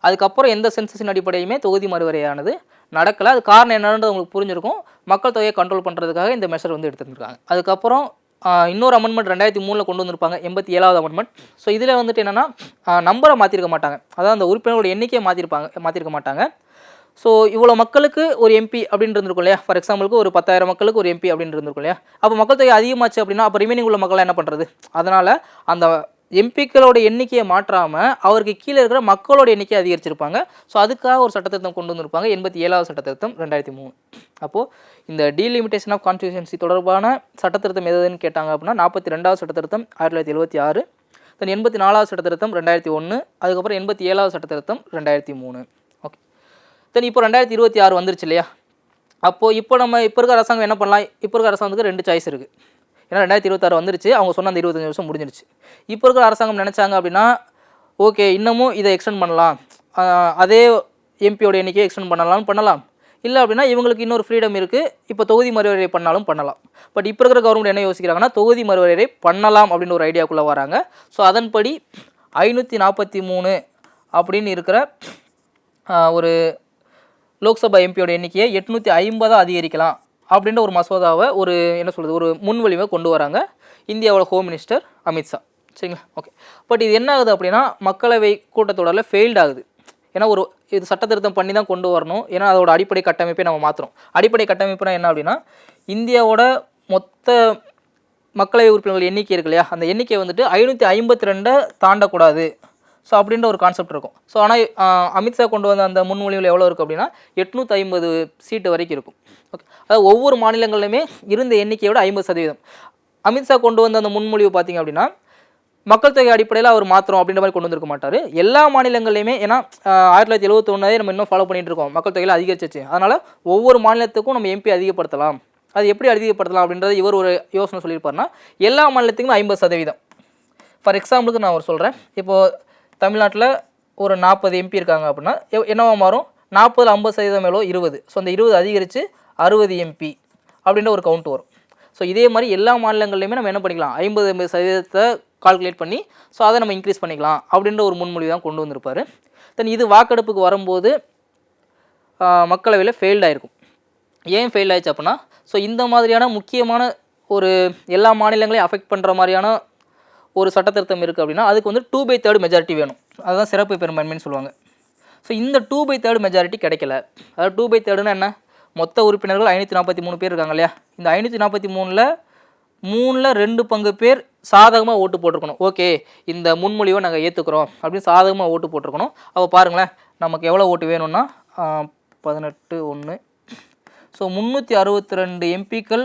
அதுக்கப்புறம் எந்த சென்சஸின் அடிப்படையுமே தொகுதி மறுவரையானது நடக்கலை. அது காரணம் என்னன்றது உங்களுக்கு புரிஞ்சிருக்கும். மக்கள் தொகையை கண்ட்ரோல் பண்ணுறதுக்காக இந்த மெஷர் வந்து எடுத்துருக்காங்க. அதுக்கப்புறம் இன்னொரு அமெண்ட்மெண்ட் 2003 கொண்டு வந்திருப்பாங்க, 87வது அமெண்ட்மெண்ட். ஸோ இதில் வந்துட்டு என்னென்னா நம்பரை மாற்றிருக்க மாட்டாங்க, அதாவது அந்த உறுப்பினர்களோட எண்ணிக்கையை மாற்றிருக்க மாட்டாங்க. ஸோ இவ்வளோ மக்களுக்கு ஒரு எம்பி அப்படின்னு இருந்திருக்கும் இல்லையா. ஃபார் எக்ஸாம்பிளுக்கு ஒரு 10,000 மக்களுக்கு ஒரு எம்பி அப்படின்னு இருந்திருக்கும் இல்லையா. அப்போ மக்கள் தொகை அதிகமாச்சு அப்படின்னா அப்போ ரிமைனிங் உள்ள மக்கள் என்ன பண்ணுறது? அதனால் அந்த எம்பிக்களோட எண்ணிக்கையை மாற்றாமல் அவருக்கு கீழே இருக்கிற மக்களோட எண்ணிக்கையை அதிகரிச்சிருப்பாங்க. ஸோ அதுக்காக ஒரு சட்டத்திருத்தம் கொண்டு வந்திருப்பாங்க, 87வது சட்டத்திருத்தம் 2003. அப்போது இந்த டீலிமிட்டேஷன் ஆஃப் கான்ஸ்டியூஷன்சி தொடர்பான சட்டத்திருத்தம் எதுன்னு கேட்டாங்க அப்படின்னா 42வது சட்டத்திருத்தம் 1976, தென் 84வது சட்டத்திருத்தம் 2001, அதுக்கப்புறம் 87வது சட்டத்திருத்தம் 2003. ஓகே. தென் இப்போ 2026 வந்துருச்சு இல்லையா. அப்போது இப்போ இருக்கிற அரசாங்கம் என்ன பண்ணலாம்? இப்போ இருக்கிற அரசாங்கத்துக்கு 2 சாய்ஸ் இருக்குது. ஏன்னா 2026 வந்துருச்சு, அவங்க சொன்ன அந்த 25 வருஷம் முடிஞ்சிருச்சு. இப்போ இருக்கிற அரசாங்கம் நினச்சாங்க அப்படின்னா ஓகே இன்னமும் இதை எக்ஸ்டெண்ட் பண்ணலாம், அதே எம்பியோட எண்ணிக்கையை எக்ஸ்டெண்ட் பண்ணலாம். இல்லை அப்படின்னா இவங்களுக்கு இன்னொரு ஃப்ரீடம் இருக்குது, இப்போ தொகுதி மறுவரையறை பண்ணாலும் பண்ணலாம். பட் இப்போ இருக்கிற கவர்மெண்ட் என்ன யோசிக்கிறாங்கன்னா தொகுதி மறுவரையறை பண்ணலாம் அப்படின்னு ஒரு ஐடியாக்குள்ளே வராங்க. ஸோ அதன்படி 543 அப்படின்னு இருக்கிற ஒரு லோக்சபா எம்பியோட எண்ணிக்கையை 850 அதிகரிக்கலாம் அப்படின்ற ஒரு மசோதாவை ஒரு முன்வழிவை கொண்டு வராங்க இந்தியாவோட ஹோம் மினிஸ்டர் அமித்ஷா. சரிங்களா? ஓகே. பட் இது என்ன ஆகுது அப்படின்னா மக்களவை கூட்டத்தொடரில் ஃபெயில்ட் ஆகுது. ஏன்னா இது சட்ட திருத்தம் பண்ணி தான் கொண்டு வரணும். ஏன்னா அதோட அடிப்படை கட்டமைப்பை நம்ம மாற்றுறோம். அடிப்படை கட்டமைப்புனா என்ன அப்படின்னா இந்தியாவோட மொத்த மக்களவை உறுப்பினர்கள் எண்ணிக்கை இருக்கு இல்லையா, அந்த எண்ணிக்கை வந்துட்டு 552 தாண்டக்கூடாது. ஸோ அப்படின்ற ஒரு கான்செப்ட் இருக்கும். ஸோ ஆனால் அமித்ஷா கொண்டு வந்த அந்த முன்மொழிவில் எவ்வளோ இருக்குது அப்படின்னா 850 சீட்டு வரைக்கும் இருக்கும். ஓகே. அதாவது ஒவ்வொரு மாநிலங்கள்லையுமே இருந்த எண்ணிக்கையோட 50%. அமித்ஷா கொண்டு வந்த அந்த முன்மொழிவு பார்த்திங்க அப்படின்னா மக்கள் தொகை அடிப்படையில் அவர் மாத்திரம் அப்படின்ற மாதிரி கொண்டு வந்திருக்க மாட்டார். எல்லா மாநிலங்கள்லையுமே, ஏன்னா 1971 நம்ம இன்னும் ஃபாலோ பண்ணிகிட்டு இருக்கோம், மக்கள் தொகையில் அதிகரிச்சிச்சு. அதனால் ஒவ்வொரு மாநிலத்துக்கும் நம்ம எம்பி அதிகப்படுத்தலாம். அது எப்படி அதிகப்படுத்தலாம் அப்படின்றது இவர் ஒரு யோசனை சொல்லியிருப்பாருன்னா எல்லா மாநிலத்துக்குமே 50%. ஃபார் எக்ஸாம்பிளுக்கு நான் சொல்கிறேன், இப்போது தமிழ்நாட்டில் ஒரு 40 எம்பி இருக்காங்க அப்படின்னா என்னவா மாறும், 40 50% மேலோ 20. ஸோ அந்த 20 அதிகரித்து 60 எம்பி அப்படின்ற ஒரு கவுண்ட் வரும். ஸோ இதே மாதிரி எல்லா மாநிலங்கள்லையுமே நம்ம என்ன பண்ணிக்கலாம், 50% கால்குலேட் பண்ணி ஸோ அதை நம்ம இன்க்ரீஸ் பண்ணிக்கலாம் அப்படின்ற ஒரு முன்மொழிவு தான் கொண்டு வந்திருப்பார். தென் இது வாக்கெடுப்புக்கு வரும்போது மக்களவையில் ஃபெயில்ட் ஆகிருக்கும். ஏன் ஃபெயில் ஆயிடுச்சு அப்படின்னா ஸோ இந்த மாதிரியான முக்கியமான ஒரு எல்லா மாநிலங்களையும் அஃபெக்ட் பண்ணுற மாதிரியான ஒரு சட்டத்திருத்தம் இருக்குது அப்படின்னா அதுக்கு வந்து 2/3 மெஜாரிட்டி வேணும். அதுதான் சிறப்பு பெரும்பான்மைன்னு சொல்லுவாங்க. ஸோ இந்த 2/3 மெஜாரிட்டி கிடைக்கல. அதாவது 2/3னா என்ன, மொத்த உறுப்பினர்கள் 543 பேர் இருக்காங்க இல்லையா. இந்த 543ல் 2 பங்கு பேர் சாதகமாக ஓட்டு போட்டிருக்கணும். ஓகே இந்த முன்மொழிவை நாங்கள் ஏற்றுக்கிறோம் அப்படின்னு சாதகமாக ஓட்டு போட்டிருக்கணும். அப்போ பாருங்களேன் நமக்கு எவ்வளோ ஓட்டு வேணும்னா 18:1. ஸோ 362 எம்பிக்கள்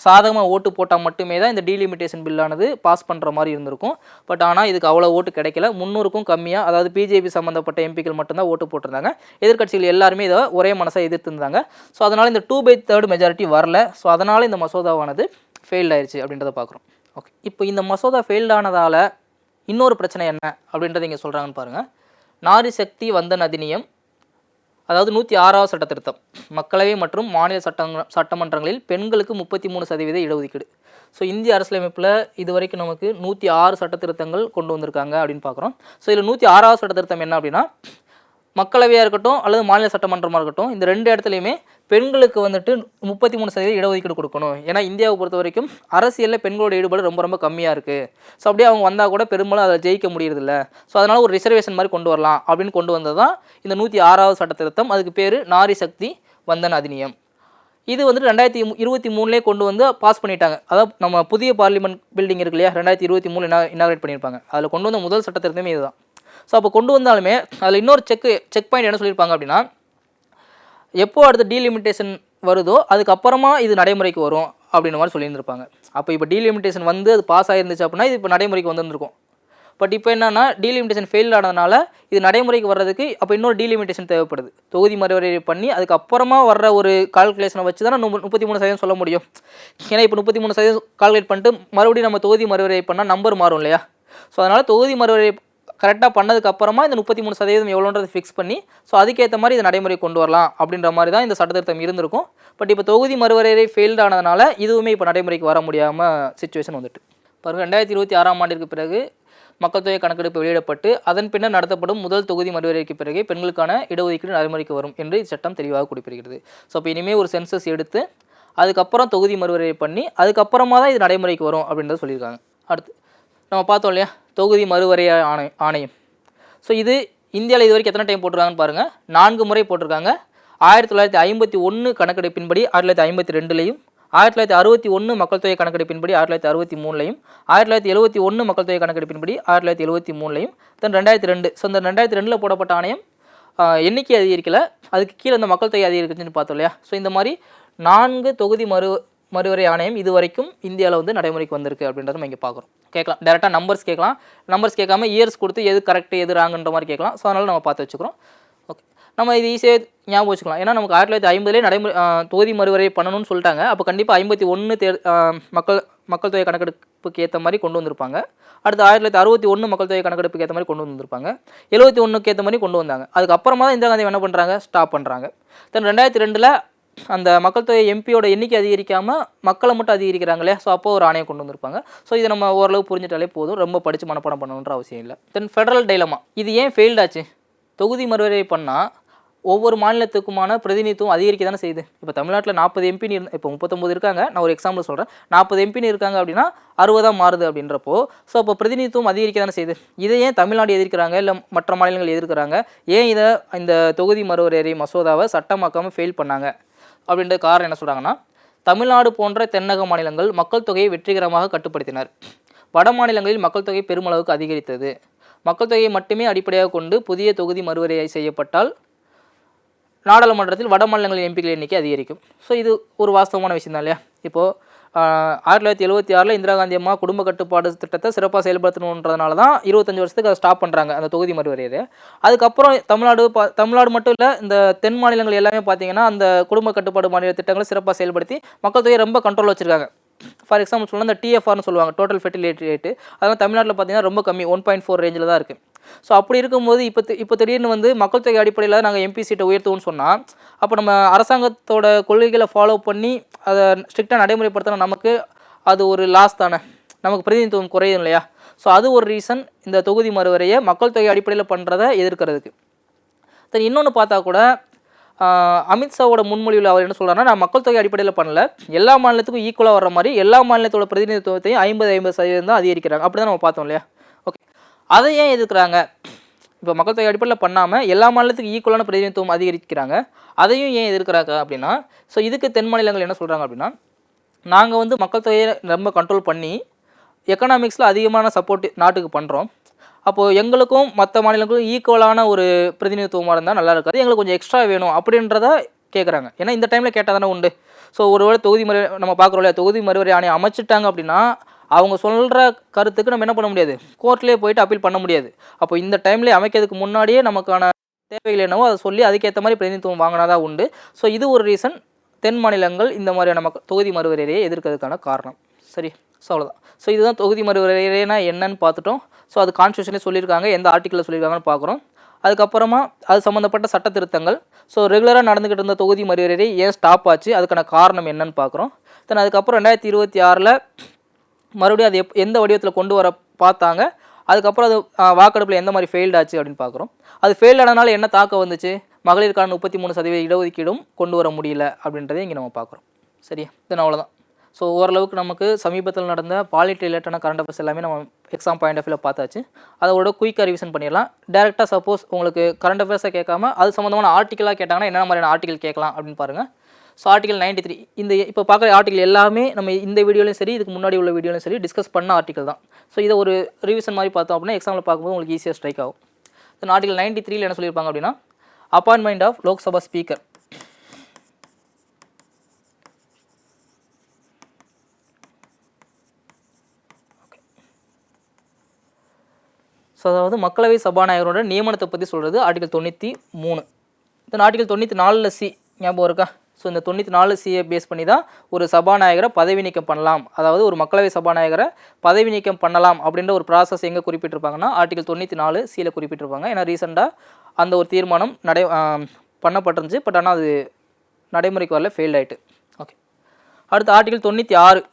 சாதகமாக ஓட்டு போட்டால் மட்டுமே தான் இந்த டீலிமிட்டேஷன் பில்லானது பாஸ் பண்ணுற மாதிரி இருந்திருக்கும். பட் ஆனால் இதுக்கு அவ்வளோ ஓட்டு கிடைக்கல. 300க்கும் கம்மியாக, அதாவது பிஜேபி சம்மந்தப்பட்ட எம்பிக்கள் மட்டும்தான் ஓட்டு போட்டிருந்தாங்க. எதிர்க்கட்சிகள் எல்லாருமே இதை ஒரே மனசாக எதிர்த்துருந்தாங்க. ஸோ அதனால் இந்த 2/3 மெஜாரிட்டி வரல. ஸோ அதனால் இந்த மசோதாவானது ஃபெயில்ட் ஆயிடுச்சு அப்படின்றத பார்க்குறோம். ஓகே. இப்போ இந்த மசோதா ஃபெயில்ட் ஆனதால் இன்னொரு பிரச்சனை என்ன அப்படின்றத இங்கே சொல்கிறாங்கன்னு பாருங்கள். நாரி சக்தி வந்தன் அதிநியம், அதாவது 106வது சட்ட திருத்தம், மக்களவை மற்றும் மாநில சட்டமன்றங்களில் பெண்களுக்கு 33% இடஒதுக்கீடு. ஸோ இந்திய அரசியலமைப்பில் இது வரைக்கும் நமக்கு 106 சட்ட திருத்தங்கள் கொண்டு வந்திருக்காங்க அப்படின்னு பார்க்குறோம். ஸோ இதில் 106வது சட்ட திருத்தம் என்ன அப்படின்னா மக்களவையாக இருக்கட்டும் அல்லது மாநில சட்டமன்றமாக இருக்கட்டும், இந்த 2 இடத்துலையுமே பெண்களுக்கு வந்துட்டு 33% இடஒதுக்கீடு கொடுக்கணும். ஏன்னா இந்தியாவை பொறுத்த வரைக்கும் அரசியலில் பெண்களோட ஈடுபாடு ரொம்ப ரொம்ப கம்மியாக இருக்குது. ஸோ அப்படியே அவங்க வந்தால் கூட பெரும்பாலும் அதை ஜெயிக்க முடியறதில்ல. ஸோ அதனால் ஒரு ரிசர்வேஷன் மாதிரி கொண்டு வரலாம் அப்படின்னு கொண்டு வந்தது தான் இந்த 106வது சட்ட திருத்தம். அதுக்கு பேர் நாரி சக்தி வந்தன் அதிநியம். இது வந்துட்டு 2023 கொண்டு வந்து பாஸ் பண்ணிட்டாங்க. அதாவது நம்ம புதிய பார்லிமெண்ட் பில்டிங் இருக்கு இல்லையா, 2023 இனாக்ரேட் பண்ணியிருப்பாங்க. அதில் கொண்டு வந்த முதல் சட்ட திருத்தமே இதுதான். ஸோ அப்போ கொண்டு வந்தாலுமே அதில் இன்னொரு செக் பாயிண்ட் என்ன சொல்லியிருப்பாங்க அப்படின்னா, எப்போ அடுத்த டீலிமிட்டேஷன் வருதோ அதுக்கப்புறமா இது நடைமுறைக்கு வரும் அப்படின்ற மாதிரி சொல்லியிருந்திருப்பாங்க. அப்போ இப்போ டீலிமிட்டேஷன் வந்து அது பாஸ் ஆகிருந்துச்சு அப்படின்னா இது இப்போ நடைமுறைக்கு வந்துருக்கும். பட் இப்போ என்னன்னா டீலிமிட்டேஷன் ஃபெயில் ஆனதுனால இது நடைமுறைக்கு வர்றதுக்கு அப்போ இன்னொரு டீலிமிட்டேஷன் தேவைப்படுது. தொகுதி மறுவரையறை பண்ணி அதுக்கப்புறமா வர்ற ஒரு கால்குலேஷனை வச்சு தான் 33% சொல்ல முடியும். ஏன்னா இப்போ 33% கால்குலேட் பண்ணிட்டு மறுபடியும் நம்ம தொகுதி மறுவரையறை பண்ணால் நம்பர் மாறும் இல்லையா. ஸோ அதனால் தொகுதி மறுவரையறை கரெக்டாக பண்ணதுக்கப்புறமா இந்த 33% எவ்வளோன்றது ஃபிக்ஸ் பண்ணி ஸோ அதுக்கேற்ற மாதிரி இது நடைமுறை கொண்டு வரலாம் அப்படின்ற மாதிரி தான் இந்த சட்டத்திருத்தம் இருந்திருக்கும். பட் இப்போ தொகுதி மறுவரையறை ஃபெயில்டு ஆனதுனால இதுவுமே இப்போ நடைமுறைக்கு வர முடியாமல் சிச்சுவேஷன் வந்துட்டு பாருங்கள். 2026 ஆண்டிற்கு பிறகு மக்கள் தொகை கணக்கெடுப்பு வெளியிடப்பட்டு அதன் பின்னர் நடத்தப்படும் முதல் தொகுதி மறுவரையறைக்கு பிறகு பெண்களுக்கான இடஒதுக்கீடு நடைமுறைக்கு வரும் என்று இச்சட்டம் தெளிவாக குறிப்பிடுகிறது. ஸோ இப்போ இனிமேல் ஒரு சென்சஸ் எடுத்து அதுக்கப்புறம் தொகுதி மறுவரையறை பண்ணி அதுக்கப்புறமா தான் இது நடைமுறைக்கு வரும் அப்படின்றத சொல்லியிருக்காங்க. அடுத்து நம்ம பார்த்தோம் இல்லையா தொகுதி மறுவரையறை ஆணையம். ஸோ இது இந்தியாவில் இது வரைக்கும் எத்தனை டைம் போட்டிருக்காங்கன்னு பாருங்கள். 4 முறை போட்டிருக்காங்க. 1951 கணக்கெடுப்பின்படி 1952லையும், 1961 மக்கள் தொகை கணக்கெடுப்பின்படி 1963லையும், 1971 மக்கள் தொகை கணக்கெடுப்பின்படி 1973லையும், தென் 2002. ஸோ இந்த 2002 போடப்பட்ட ஆணையம் எண்ணிக்கை அதிகரிக்கலை, அதுக்கு கீழே இந்த மக்கள் தொகை அதிகரிக்குதுன்னு பார்த்தோம் இல்லையா. ஸோ இந்த மாதிரி 4 தொகுதி மறுவரை ஆணையம் இது வரைக்கும் இந்தியாவில் வந்து நடைமுறைக்கு வந்திருக்கு அப்படின்றத நம்ம இங்கே பார்க்குறோம். கேட்கலாம் டேரெக்டாக நம்பர்ஸ் கேட்கலாம். நம்பர்ஸ் கேட்காம இயர்ஸ் கொடுத்து எது கரெக்ட் எது ராங்குன்ற மாதிரி கேட்கலாம். ஸோ அதனால் நம்ம பார்த்து வச்சுக்கிறோம். ஓகே, நம்ம இது ஈஸியாக ஞாபகம் வச்சுக்கலாம். ஏன்னா நமக்கு 1950 நடைமுறை தொகுதி மறுவரை பண்ணணும்னு சொல்லிட்டாங்க. அப்போ கண்டிப்பாக 51 மக்கள் தொகை கணக்கெடுப்புக்கு ஏற்ற மாதிரி கொண்டு வந்திருப்பாங்க. அடுத்து 1961 மக்கள் தொகை கணக்கெடுப்புக்கு ஏற்ற மாதிரி கொண்டு வந்திருப்பாங்க. 71க்கு ஏற்ற மாதிரி கொண்டு வந்தாங்க. அதுக்கப்புறமா தான் இந்திரா காந்தி என்ன பண்ணுறாங்க, ஸ்டாப் பண்ணுறாங்க. தென் 2002 அந்த மக்கள் தொகை எம்பியோட எண்ணிக்கை அதிகரிக்காமல் மக்களை மட்டும் அதிகரிக்கிறாங்க இல்லையா. ஸோ அப்போ ஒரு ஆணையம் கொண்டு வந்திருப்பாங்க. ஸோ இதை நம்ம ஓரளவு புரிஞ்சிட்டாலே போதும், ரொம்ப படித்து மனப்பாடம் பண்ணணுன்ற அவசியம் இல்லை. தென் ஃபெடரல் டைலமா, இது ஏன் ஃபெயில்டாச்சு? தொகுதி மறுவரை பண்ணால் ஒவ்வொரு மாநிலத்துக்குமான பிரதிநிதித்துவம் அதிகரிக்க தானே செய்யுது. இப்போ தமிழ்நாட்டில் 40 எம்பின்னு இப்போ 39 இருக்காங்க. நான் ஒரு எக்ஸாம்பிள் சொல்கிறேன். 40 எம்பின்னு இருக்காங்க அப்படின்னா 60 மாறுது அப்படின்றப்போ ஸோ அப்போ பிரதிநிதித்துவம் அதிகரிக்க தானே செய்யுது. இதை ஏன் தமிழ்நாடு எதிர்க்கிறாங்க இல்லை மற்ற மாநிலங்கள் எதிர்க்கிறாங்க? ஏன் இதை இந்த தொகுதி மறுவரையறை மசோதாவை சட்டமாக்காமல் ஃபெயில் பண்ணாங்க அப்படின்ற காரணம் என்ன சொல்கிறாங்கன்னா, தமிழ்நாடு போன்ற தென்னக மாநிலங்கள் மக்கள் தொகையை வெற்றிகரமாக கட்டுப்படுத்தினர். வட மாநிலங்களில் மக்கள் தொகை பெருமளவுக்கு அதிகரித்தது. மக்கள் தொகையை மட்டுமே அடிப்படையாக கொண்டு புதிய தொகுதி மறுவரையறை செய்யப்பட்டால் நாடாளுமன்றத்தில் வட மாநிலங்களின் எம்பிக்கள் எண்ணிக்கை அதிகரிக்கும். ஸோ இது ஒரு வாஸ்தவமான விஷயம் தான் இல்லையா. இப்போது 1976 இந்திரா காந்தி அம்மா குடும்ப கட்டுப்பாடு திட்டத்தை சிறப்பாக செயல்படுத்தணுன்றதுனால தான் 25 வருஷத்துக்கு அதை ஸ்டாப் பண்ணுறாங்க, அந்த தொகுதி மறுவரையறை. அதுக்கப்புறம் தமிழ்நாடு மட்டும் இல்லை, இந்த தென் மாநிலங்கள் எல்லாமே பார்த்தீங்கன்னா அந்த குடும்ப கட்டுப்பாடு மாநில திட்டங்களை சிறப்பாக செயல்படுத்தி மக்கள் தொகையை ரொம்ப கண்ட்ரோல் வச்சுருக்காங்க. ஃபார் எக்ஸாம்பிள் சொல்லலாம், இந்த டிஎஃப்ஆர்னு சொல்லுவாங்க, டோட்டல் ஃபெர்டிலிட்டி ரேட்டு. அதெல்லாம் தமிழ்நாட்டில் பார்த்தீங்கன்னா ரொம்ப கம்மி, 1.4 ரேஞ்சில் தான் இருக்குது. ஸோ அப்படி இருக்கும்போது இப்போ திடீர்னு வந்து மக்கள் தொகை அடிப்படையில் நாங்கள் எம்பி சீட்டை உயர்த்துவோம்னு சொன்னால் அப்போ நம்ம அரசாங்கத்தோட கொள்கைகளை ஃபாலோ பண்ணி அதை ஸ்ட்ரிக்டாக நடைமுறைப்படுத்தினா நமக்கு அது ஒரு லாஸ் தானே, நமக்கு பிரதிநிதித்துவம் குறையும் இல்லையா. ஸோ அது ஒரு ரீசன் இந்த தொகுதி மறுவரையை மக்கள் தொகை அடிப்படையில் பண்ணுறதை எதிர்க்கிறதுக்கு. தென் இன்னொன்று பார்த்தா கூட அமித்ஷாவோட முன்மொழிவில் அவர் என்ன சொல்கிறாருன்னா, நான் மக்கள் தொகை அடிப்படையில் பண்ணல, எல்லா மாநிலத்துக்கும் ஈக்குவலாக வர மாதிரி எல்லா மாநிலத்தோட பிரதிநிதித்துவத்தையும் 50% தான் அதிகரிக்கிறாங்க. அப்படி தான் நம்ம பார்த்தோம் இல்லையா. ஓகே, அதை ஏன் எதிர்க்கிறாங்க? இப்போ மக்கள் தொகை அடிப்படையில் பண்ணாமல் எல்லா மாநிலத்துக்கும் ஈக்குவலான பிரதிநிதித்துவம் அதிகரிக்கிறாங்க, அதையும் ஏன் எதிர்க்கிறாங்க அப்படின்னா, ஸோ இதுக்கு தென் மாநிலங்கள் என்ன சொல்கிறாங்க அப்படின்னா, நாங்கள் வந்து மக்கள் தொகையை ரொம்ப கண்ட்ரோல் பண்ணி எக்கனாமிக்ஸில் அதிகமான சப்போர்ட் நாட்டுக்கு பண்ணுறோம். அப்போது எங்களுக்கும் மற்ற மாநிலங்களுக்கும் ஈக்குவலான ஒரு பிரதிநிதித்துவமாக இருந்தால் நல்லா இருக்காது, எங்களுக்கு கொஞ்சம் எக்ஸ்ட்ரா வேணும் அப்படின்றத கேட்குறாங்க. ஏன்னா இந்த டைமில் கேட்டால் தானே உண்டு. ஸோ ஒருவேளை தொகுதி நம்ம பார்க்குறோம் இல்லையா, தொகுதி மறுவரை ஆணையம் அமைச்சிட்டாங்க அப்படின்னா அவங்க சொல்கிற கருத்துக்கு நம்ம என்ன பண்ண முடியாது, கோர்ட்லேயே போயிட்டு அப்பீல் பண்ண முடியாது. அப்போ இந்த டைம்லேயே அமைக்கிறதுக்கு முன்னாடியே நமக்கான தேவைகள் என்னவோ அதை சொல்லி அதுக்கேற்ற மாதிரி பிரதிநிதித்துவம் வாங்கினா தான் உண்டு. ஸோ இது ஒரு ரீசன் தென் மாநிலங்கள் இந்த மாதிரியான தொகுதி மறுவரையறையை எதிர்க்கிறதுக்கான காரணம். சரி, ஸோ அவ்வளோதான். ஸோ இதுதான் தொகுதி மறுவரையறைனா என்னன்னு பார்த்துட்டோம். ஸோ அது கான்ஸ்டியூஷன்லேயே சொல்லியிருக்காங்க, எந்த ஆர்டிக்கிளில் சொல்லியிருக்காங்கன்னு பார்க்குறோம். அதுக்கப்புறமா அது சம்மந்தப்பட்ட சட்ட திருத்தங்கள், ஸோ ரெகுலராக நடந்துக்கிட்டு இருந்த தொகுதி மறுவரையறை ஏன் ஸ்டாப் ஆச்சு, அதுக்கான காரணம் என்னன்னு பார்க்குறோம். தென் அதுக்கப்புறம் 2026 மறுபடியும் அது எந்த வடிவத்தில் கொண்டு வர பார்த்தாங்க, அதுக்கப்புறம் அது வாக்கெடுப்பில் எந்த மாதிரி ஃபெயில்டு ஆச்சு அப்படின்னு பார்க்குறோம். அது ஃபெயில் ஆனதுனால என்ன தாக்கம் வந்துச்சு, மகளிருக்கான 33% இடஒதுக்கீடும் கொண்டு வர முடியல அப்படின்றதே இங்கே நம்ம பார்க்குறோம். சரியா, தென் அவ்வளோதான். ஸோ ஓரளவுக்கு நமக்கு சமீபத்தில் நடந்த பாலிட்டி ரிலேட்டான கரண்ட் அஃபேர்ஸ் எல்லாமே நம்ம எக்ஸாம் பாயிண்ட் ஆஃப் வியூவில் பார்த்தாச்சு. அதோட குயிக்காக ரிவிஷன் பண்ணிடலாம். டேரெக்டாக சப்போஸ் உங்களுக்கு கரண்ட் அஃபேர்ஸை கேட்காம அது சம்மந்தமான ஆர்டிக்கலாக கேட்டாங்கன்னா என்ன மாதிரியான ஆர்டிக்கல் கேட்கலாம் அப்படின்னு பாருங்கள். ஸோ ஆர்டிகல் 93 இந்த இப்போ பார்க்குற ஆர்டிகல் எல்லாமே நம்ம இந்த வீடியோலையும் சரி இதுக்கு முன்னாடி உள்ள வீடியோலையும் சரி டிஸ்கஸ் பண்ண ஆர்டிகல் தான். ஸோ இதை ஒரு ரிவிஷன் மாதிரி பார்த்தோம் அப்படின்னா எக்ஸாம்பிள் பார்க்கும்போது உங்களுக்கு ஈஸியாக ஸ்ட்ரைக் ஆகும். தென் ஆர்டிகல் 93 என்ன சொல்லியிருப்பாங்க அப்படின்னா appointment of Lok Sabha speaker. So அதாவது மக்களவை சபாநாயகரோட நியமனத்தை பற்றி சொல்கிறது ஆர்டிகல் 93. தென் ஆர்டிகல் 94 சி ஞாபகம் இருக்கா? ஸோ இந்த 94 சியை பேஸ் பண்ணி தான் ஒரு சபாநாயகரை பதவி நீக்கம் பண்ணலாம், அதாவது ஒரு மக்களவை சபாநாயகரை பதவி நீக்கம் பண்ணலாம் அப்படின்ற ஒரு ப்ராசஸ் எங்கே குறிப்பிட்டிருப்பாங்கன்னா ஆர்டிகல் 94 சியில் குறிப்பிட்டிருப்பாங்க. ஏன்னா ரீசெண்டாக அந்த ஒரு தீர்மானம் பண்ணப்பட்டிருந்துச்சு. பட் ஆனால் அது நடைமுறைக்கு வரல, ஃபெயில் ஆகிட்டு. ஓகே, அடுத்து ஆர்டிகல் 96.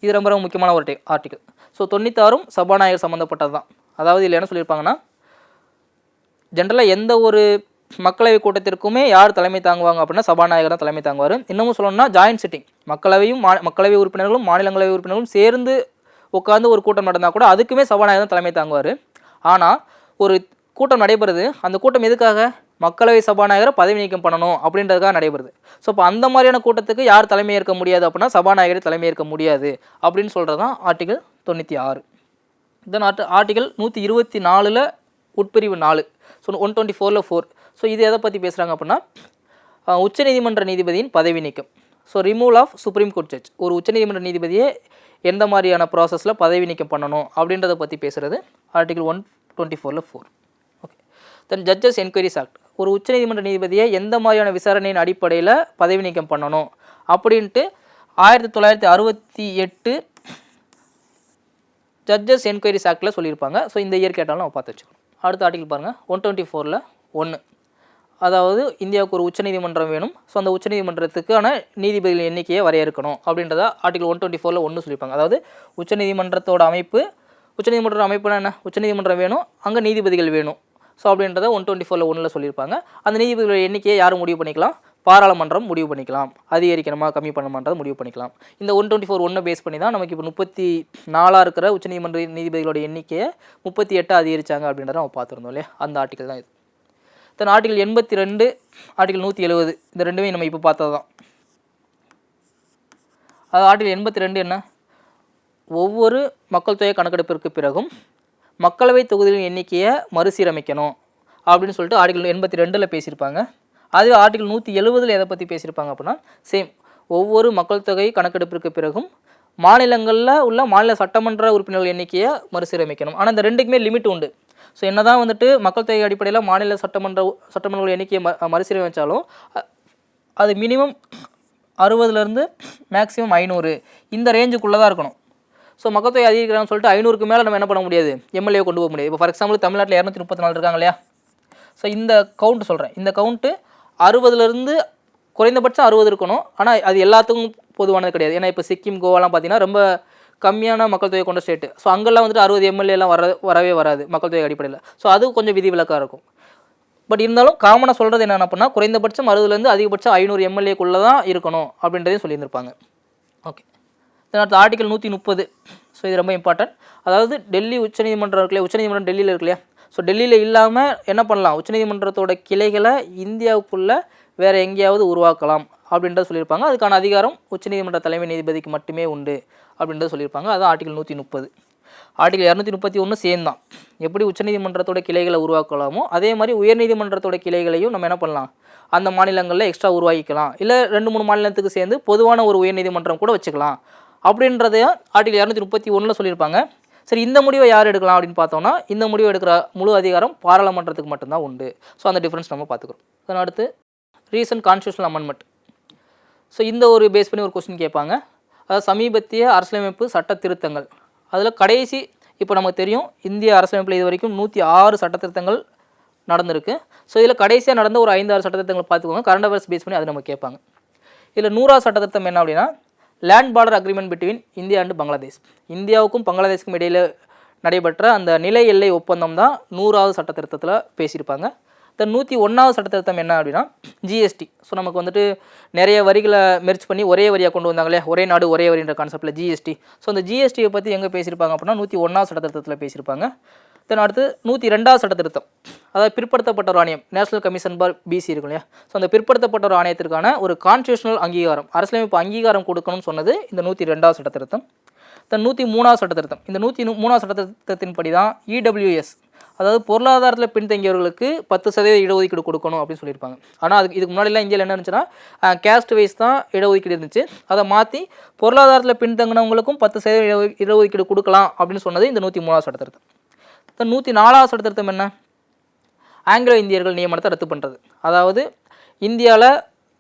இது ரொம்ப ரொம்ப முக்கியமான ஒரு ஆர்டிகல். ஸோ 96 சபாநாயகர் சம்மந்தப்பட்டது தான். அதாவது இதில் என்ன சொல்லியிருப்பாங்கன்னா ஜென்ரலாக எந்த ஒரு மக்களவை கூட்டத்திற்குமே யார் தலைமை தாங்குவாங்க அப்படின்னா சபாநாயகர் தான் தலைமை தாங்குவார். இன்னமும் சொல்லணும்னா ஜாயின்ட் சிட்டிங், மக்களவை உறுப்பினர்களும் மாநிலங்களவை உறுப்பினர்களும் சேர்ந்து உட்காந்து ஒரு கூட்டம் நடந்தால் கூட அதுக்குமே சபாநாயகர் தான் தலைமை தாங்குவார். ஆனால் ஒரு கூட்டம் நடைபெறுது, அந்த கூட்டம் எதுக்காக? மக்களவை சபாநாயகரை பதவி நீக்கம் பண்ணணும் அப்படின்றதுக்காக நடைபெறுது. ஸோ இப்போ அந்த மாதிரியான கூட்டத்துக்கு யார் தலைமை ஏற்க முடியாது அப்படின்னா சபாநாயகரை தலைமை ஏற்க முடியாது அப்படின்னு சொல்கிறது தான் ஆர்டிகல் 96. தென் ஆர்டிகல் 124 உட்பிரிவு 4. ஸோ 124 4. ஸோ இது எதை பற்றி பேசுகிறாங்க அப்படின்னா உச்சநீதிமன்ற நீதிபதியின் பதவி நீக்கம். So removal of supreme court judge. ஒரு உச்சநீதிமன்ற நீதிபதியை எந்த மாதிரியான ப்ராசஸில் பதவி நீக்கம் பண்ணணும் அப்படின்றத பற்றி பேசுகிறது ஆர்டிகல் 124 4. ஓகே, தென் ஜட்ஜஸ் என்கொயரிஸ் ஆக்ட். ஒரு உச்சநீதிமன்ற நீதிபதியை எந்த மாதிரியான விசாரணையின் அடிப்படையில் பதவி நீக்கம் பண்ணணும் அப்படின்ட்டு 1968 ஜட்ஜஸ் என்கொயரிஸ் ஆக்டில் சொல்லியிருப்பாங்க. ஸோ இந்த இயர் கேட்டாலும் நம்ம பார்த்து வச்சுக்கணும். அடுத்த ஆர்டிகல் பாருங்கள் 124 1. அதாவது இந்தியாவுக்கு ஒரு உச்சநீதிமன்றம் வேணும். ஸோ அந்த உச்சநீதிமன்றத்துக்கான நீதிபதிகள் எண்ணிக்கையை வரையறுக்கணும் அப்படின்றத ஆர்டிகல் 124 1 சொல்லியிருப்பாங்க. அதாவது உச்சநீதிமன்றத்தோட அமைப்புனா என்ன? உச்சநீதிமன்றம் வேணும், அங்கே நீதிபதிகள் வேணும். ஸோ அப்படின்றத 124 1 சொல்லியிருப்பாங்க. அந்த நீதிபதிகள் எண்ணிக்கையை யாரும் முடிவு பண்ணிக்கலாம்? பாராளுமன்றம் முடிவு பண்ணிக்கலாம். அதிகரிக்கணுமா கம்மி பண்ணணுமான்றதை முடிவு பண்ணிக்கலாம். இந்த 124 1 பேஸ் பண்ணி தான் நமக்கு இப்போ 34 இருக்கிற உச்சநீதிமன்ற நீதிபதிகளோட எண்ணிக்கையை 38 அதிகரித்தாங்க அப்படின்றத நம்ம பார்த்துருந்தோம் இல்லையா? அந்த ஆர்டிகல் தான் இது. தென் ஆர்டிகல் 82 ஆர்டிகல் 170 இந்த ரெண்டுமே நம்ம இப்போ பார்த்தது தான். அது ஆர்டிகல் 82 என்ன? ஒவ்வொரு மக்கள் தொகை கணக்கெடுப்பிற்கு பிறகும் மக்களவை தொகுதிகளின் எண்ணிக்கையை மறுசீரமைக்கணும் அப்படின்னு சொல்லிட்டு ஆர்டிகல் 82 பேசியிருப்பாங்க. அதுவே ஆர்டிகல் 170 எதை பற்றி பேசியிருப்பாங்க அப்படின்னா சேம் ஒவ்வொரு மக்கள் தொகை கணக்கெடுப்பிற்கு பிறகும் மாநிலங்களில் உள்ள மாநில சட்டமன்ற உறுப்பினர்கள் எண்ணிக்கையை மறுசீரமைக்கணும். ஆனால் இந்த ரெண்டுக்குமே லிமிட் உண்டு. ஸோ என்ன தான் வந்துட்டு மக்கள் தொகை அடிப்படையில் மாநில சட்டமன்றங்கள் எண்ணிக்கையை மறுசீரமைச்சாலும் அது மினிமம் 60லேருந்து மேக்ஸிமம் 500 இந்த ரேஞ்சுக்குள்ளே தான் இருக்கணும். ஸோ மக்கள் தொகை அதிகரிக்கிறாங்கன்னு சொல்லிட்டு 500க்கு மேலே நம்ம என்ன பண்ண முடியாது? எம்எல்ஏ கொண்டு போக முடியாது. இப்போ ஃபார் எக்ஸாம்பிள் தமிழ்நாட்டில் 234 இருக்காங்க இல்லையா? ஸோ இந்த கவுண்ட்டு சொல்கிறேன். இந்த கவுண்ட்டு 60லேருந்து குறைந்தபட்சம் 60 இருக்கணும். ஆனால் அது எல்லாத்துக்கும் பொதுவானது கிடையாது. ஏன்னா இப்போ சிக்கிம், கோவாலாம் பார்த்தீங்கன்னா ரொம்ப கம்மியான மக்கள் தொகை கொண்ட ஸ்டேட்டு. ஸோ அங்கெல்லாம் வந்துட்டு 60 எம்எல்ஏலாம் வரவே வராது மக்கள் தொகை அடிப்படையில். ஸோ அது கொஞ்சம் விதிவிலக்காக இருக்கும். பட் இருந்தாலும் காமனாக சொல்கிறது என்னென்ன அப்படின்னா குறைந்தபட்சம் 60லேருந்து அதிகபட்சம் 500 எம்எல்ஏக்குள்ளே தான் இருக்கணும் அப்படின்றதையும் சொல்லியிருந்திருப்பாங்க. ஓகே, அடுத்த ஆர்டிகல் 130. ஸோ இது ரொம்ப இம்பார்ட்டன்ட். அதாவது டெல்லி உச்சநீதிமன்றம் இருக்குல்லையா? உச்சநீதிமன்றம் டெல்லியில் இருக்கு இல்லையா? ஸோ டெல்லியில் இல்லாமல் என்ன பண்ணலாம்? உச்சநீதிமன்றத்தோட கிளைகளை இந்தியாவுக்குள்ளே வேறு எங்கேயாவது உருவாக்கலாம் அப்படின்றத சொல்லியிருப்பாங்க. அதுக்கான அதிகாரம் உச்சநீதிமன்ற தலைமை நீதிபதிக்கு மட்டுமே உண்டு அப்படின்றத சொல்லியிருப்பாங்க. அதுதான் ஆர்டிகல் 130. ஆர்டிகல் 231 சேம் தான். எப்படி உச்சநீதிமன்றத்தோட கிளைகளை உருவாக்கலாமோ அதே மாதிரி உயர்நீதிமன்றத்தோட கிளைகளையும் நம்ம என்ன பண்ணலாம்? அந்த மாநிலங்களில் எக்ஸ்ட்ரா உருவாக்கிக்கலாம். இல்லை 2-3 மாநிலத்துக்கு சேர்ந்து பொதுவான ஒரு உயர்நீதிமன்றம் கூட வச்சுக்கலாம் அப்படின்றதையும் ஆர்டிகல் 231 சொல்லியிருப்பாங்க. சரி, இந்த முடிவை யார் எடுக்கலாம் அப்படின்னு பார்த்தோம்னா இந்த முடிவை எடுக்கிற முழு அதிகாரம் பாராளுமன்றத்துக்கு மட்டும்தான் உண்டு. ஸோ அந்த டிஃப்ரென்ஸ் நம்ம பார்த்துக்கிறோம். அதன் அடுத்து ரீசன்ட் கான்ஸ்டியூஷனல் அமெண்ட்மெண்ட். ஸோ இந்த ஒரு பேஸ் பண்ணி ஒரு கொஸ்டின் கேட்பாங்க. அதாவது சமீபத்திய அரசியலமைப்பு சட்ட திருத்தங்கள். அதில் கடைசி இப்போ நமக்கு தெரியும் இந்திய அரசியலமைப்பில் இது வரைக்கும் 106 சட்ட திருத்தங்கள் நடந்திருக்கு. ஸோ இதில் கடைசியாக நடந்த ஒரு 5-6 சட்ட திருத்தங்கள் பார்த்துக்கோங்க. கரண்ட் அஃபேர்ஸ் பேஸ் பண்ணி அது நம்ம கேட்பாங்க. இதில் 100வது சட்ட திருத்தம் என்ன அப்படின்னா land border agreement between India and Bangladesh. இந்தியாவுக்கும் பங்களாதேஷுக்கும் இடையில் நடைபெற்ற அந்த நிலை எல்லை ஒப்பந்தம் தான் 100வது சட்ட திருத்தத்தில் பேசியிருப்பாங்க. இந்த 101வது சட்ட திருத்தம் என்ன அப்படின்னா ஜிஎஸ்டி. ஸோ நமக்கு வந்துட்டு நிறைய வரிகளை மெர்ஜ் பண்ணி ஒரே வரியாக கொண்டு வந்தாங்களே, ஒரே நாடு ஒரே வரின்ற கான்செப்டில் ஜிஎஸ்டி. ஸோ அந்த ஜிஎஸ்டியை பற்றி எங்கே பேசியிருப்பாங்க அப்படின்னா 101வது சட்ட திருத்தத்தில் பேசியிருப்பாங்க. தென் அடுத்து 102வது சட்ட திருத்தம். அதாவது பிற்படுத்தப்பட்ட ஒரு ஆணையம், நேஷனல் கமிஷன் ஃபார் பிசி இருக்கும் இல்லையா, ஸோ அந்த பிற்படுத்தப்பட்ட ஒரு ஆணையத்திற்கான ஒரு கான்ஸ்டியூஷனல் அங்கீகாரம், அரசியலமைப்பு அங்கீகாரம் கொடுக்கணும்னு சொன்னது இந்த 102வது சட்ட திருத்தம். 103வது சட்ட திருத்தம். இந்த 103வது சட்ட திருத்தத்தின்படி தான் இடபிள்யூஎஸ், அதாவது பொருளாதாரத்தில் பின்தங்கியவர்களுக்கு 10% இடஒதுக்கீடு கொடுக்கணும் அப்படின்னு சொல்லியிருப்பாங்க. ஆனால் இதுக்கு முன்னாடிலாம் இந்தியாவில் என்ன இருந்துச்சுன்னா கேஸ்ட் வைஸ் தான் இடஒதுக்கீடு இருந்துச்சு. அதை மாற்றி பொருளாதாரத்தில் பின்தங்கினவங்களுக்கும் 10% இடஒதுக்கீடு கொடுக்கலாம் அப்படின்னு சொன்னது இந்த 103வது சட்ட திருத்தம். இந்த 104வது சட்ட திருத்தம் என்ன? ஆங்கிலோ இந்தியர்கள் நியமனத்தை ரத்து பண்ணுறது. அதாவது இந்தியாவில்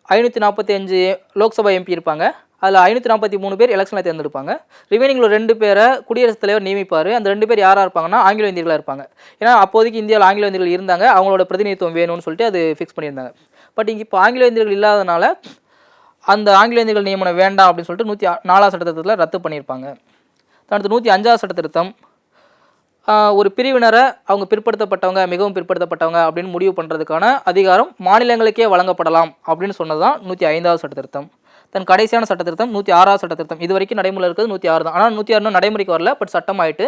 545 லோக்சபா எம்பி இருப்பாங்க. அதில் 543 பேர் எலெக்ஷனில் தேர்ந்தெடுப்பாங்க. ரிமைனிங்கில் 2 பேரை குடியரசுத் தலைவர் நியமிப்பார். அந்த 2 பேர் யாராக இருப்பாங்கன்னா ஆங்கிலோ இந்தியர்களாக இருப்பாங்க. ஏன்னா அப்போதைக்கு இந்தியாவில் ஆங்கிலோ இந்தியர்கள் இருந்தாங்க, அவங்களோட பிரதிநிதித்துவம் வேணும்னு சொல்லிட்டு அது ஃபிக்ஸ் பண்ணியிருந்தாங்க. பட் இங்கே இப்போ ஆங்கிலோ இந்தியர்கள் இல்லாதனால அந்த ஆங்கிலோ இந்தியர்கள் நியமனம் வேண்டாம் அப்படின்னு சொல்லிட்டு 104வது சட்ட திருத்தத்தில் ரத்து பண்ணியிருப்பாங்க. அடுத்து 105வது சட்ட திருத்தம், ஒரு பிரிவினரை அவங்க பிற்படுத்தப்பட்டவங்க, மிகவும் பிற்படுத்தப்பட்டவங்க அப்படின்னு முடிவு பண்ணுறதுக்கான அதிகாரம் மாநிலங்களுக்கே வழங்கப்படலாம் அப்படின்னு சொன்னது தான் 105வது சட்ட திருத்தம். தன் கடைசியான சட்ட திருத்தம் 106வது சட்ட திருத்தம். இது வரைக்கும் நடைமுறையில் இருக்கிறது 106 தான். ஆனால் 106 நடைமுறைக்கு வரல, பட் சட்டமாயிட்டு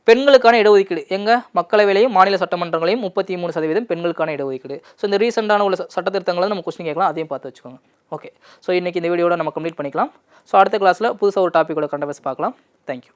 பெண்களுக்கான இடஒதுக்கீடு எங்கள் மக்களவையிலையும் மாநில சட்டமன்றங்களையும் 33% பெண்களுக்கான இடஒதுக்கீடு. ஸோ இந்த ரீசெண்டான உள்ள சட்ட திருத்தங்களை நம்ம கொஸ்டின் கேட்கலாம், அதையும் பார்த்து வச்சுக்கோங்க. ஓகே, ஸோ இன்றைக்கி இந்த வீடியோட நம்ம கம்ப்ளீட் பண்ணிக்கலாம். ஸோ அடுத்த கிளாஸில் புதுசாக ஒரு டாப்பிக்கோட கண்டவர்ஸ் பார்க்கலாம். தேங்க்யூ.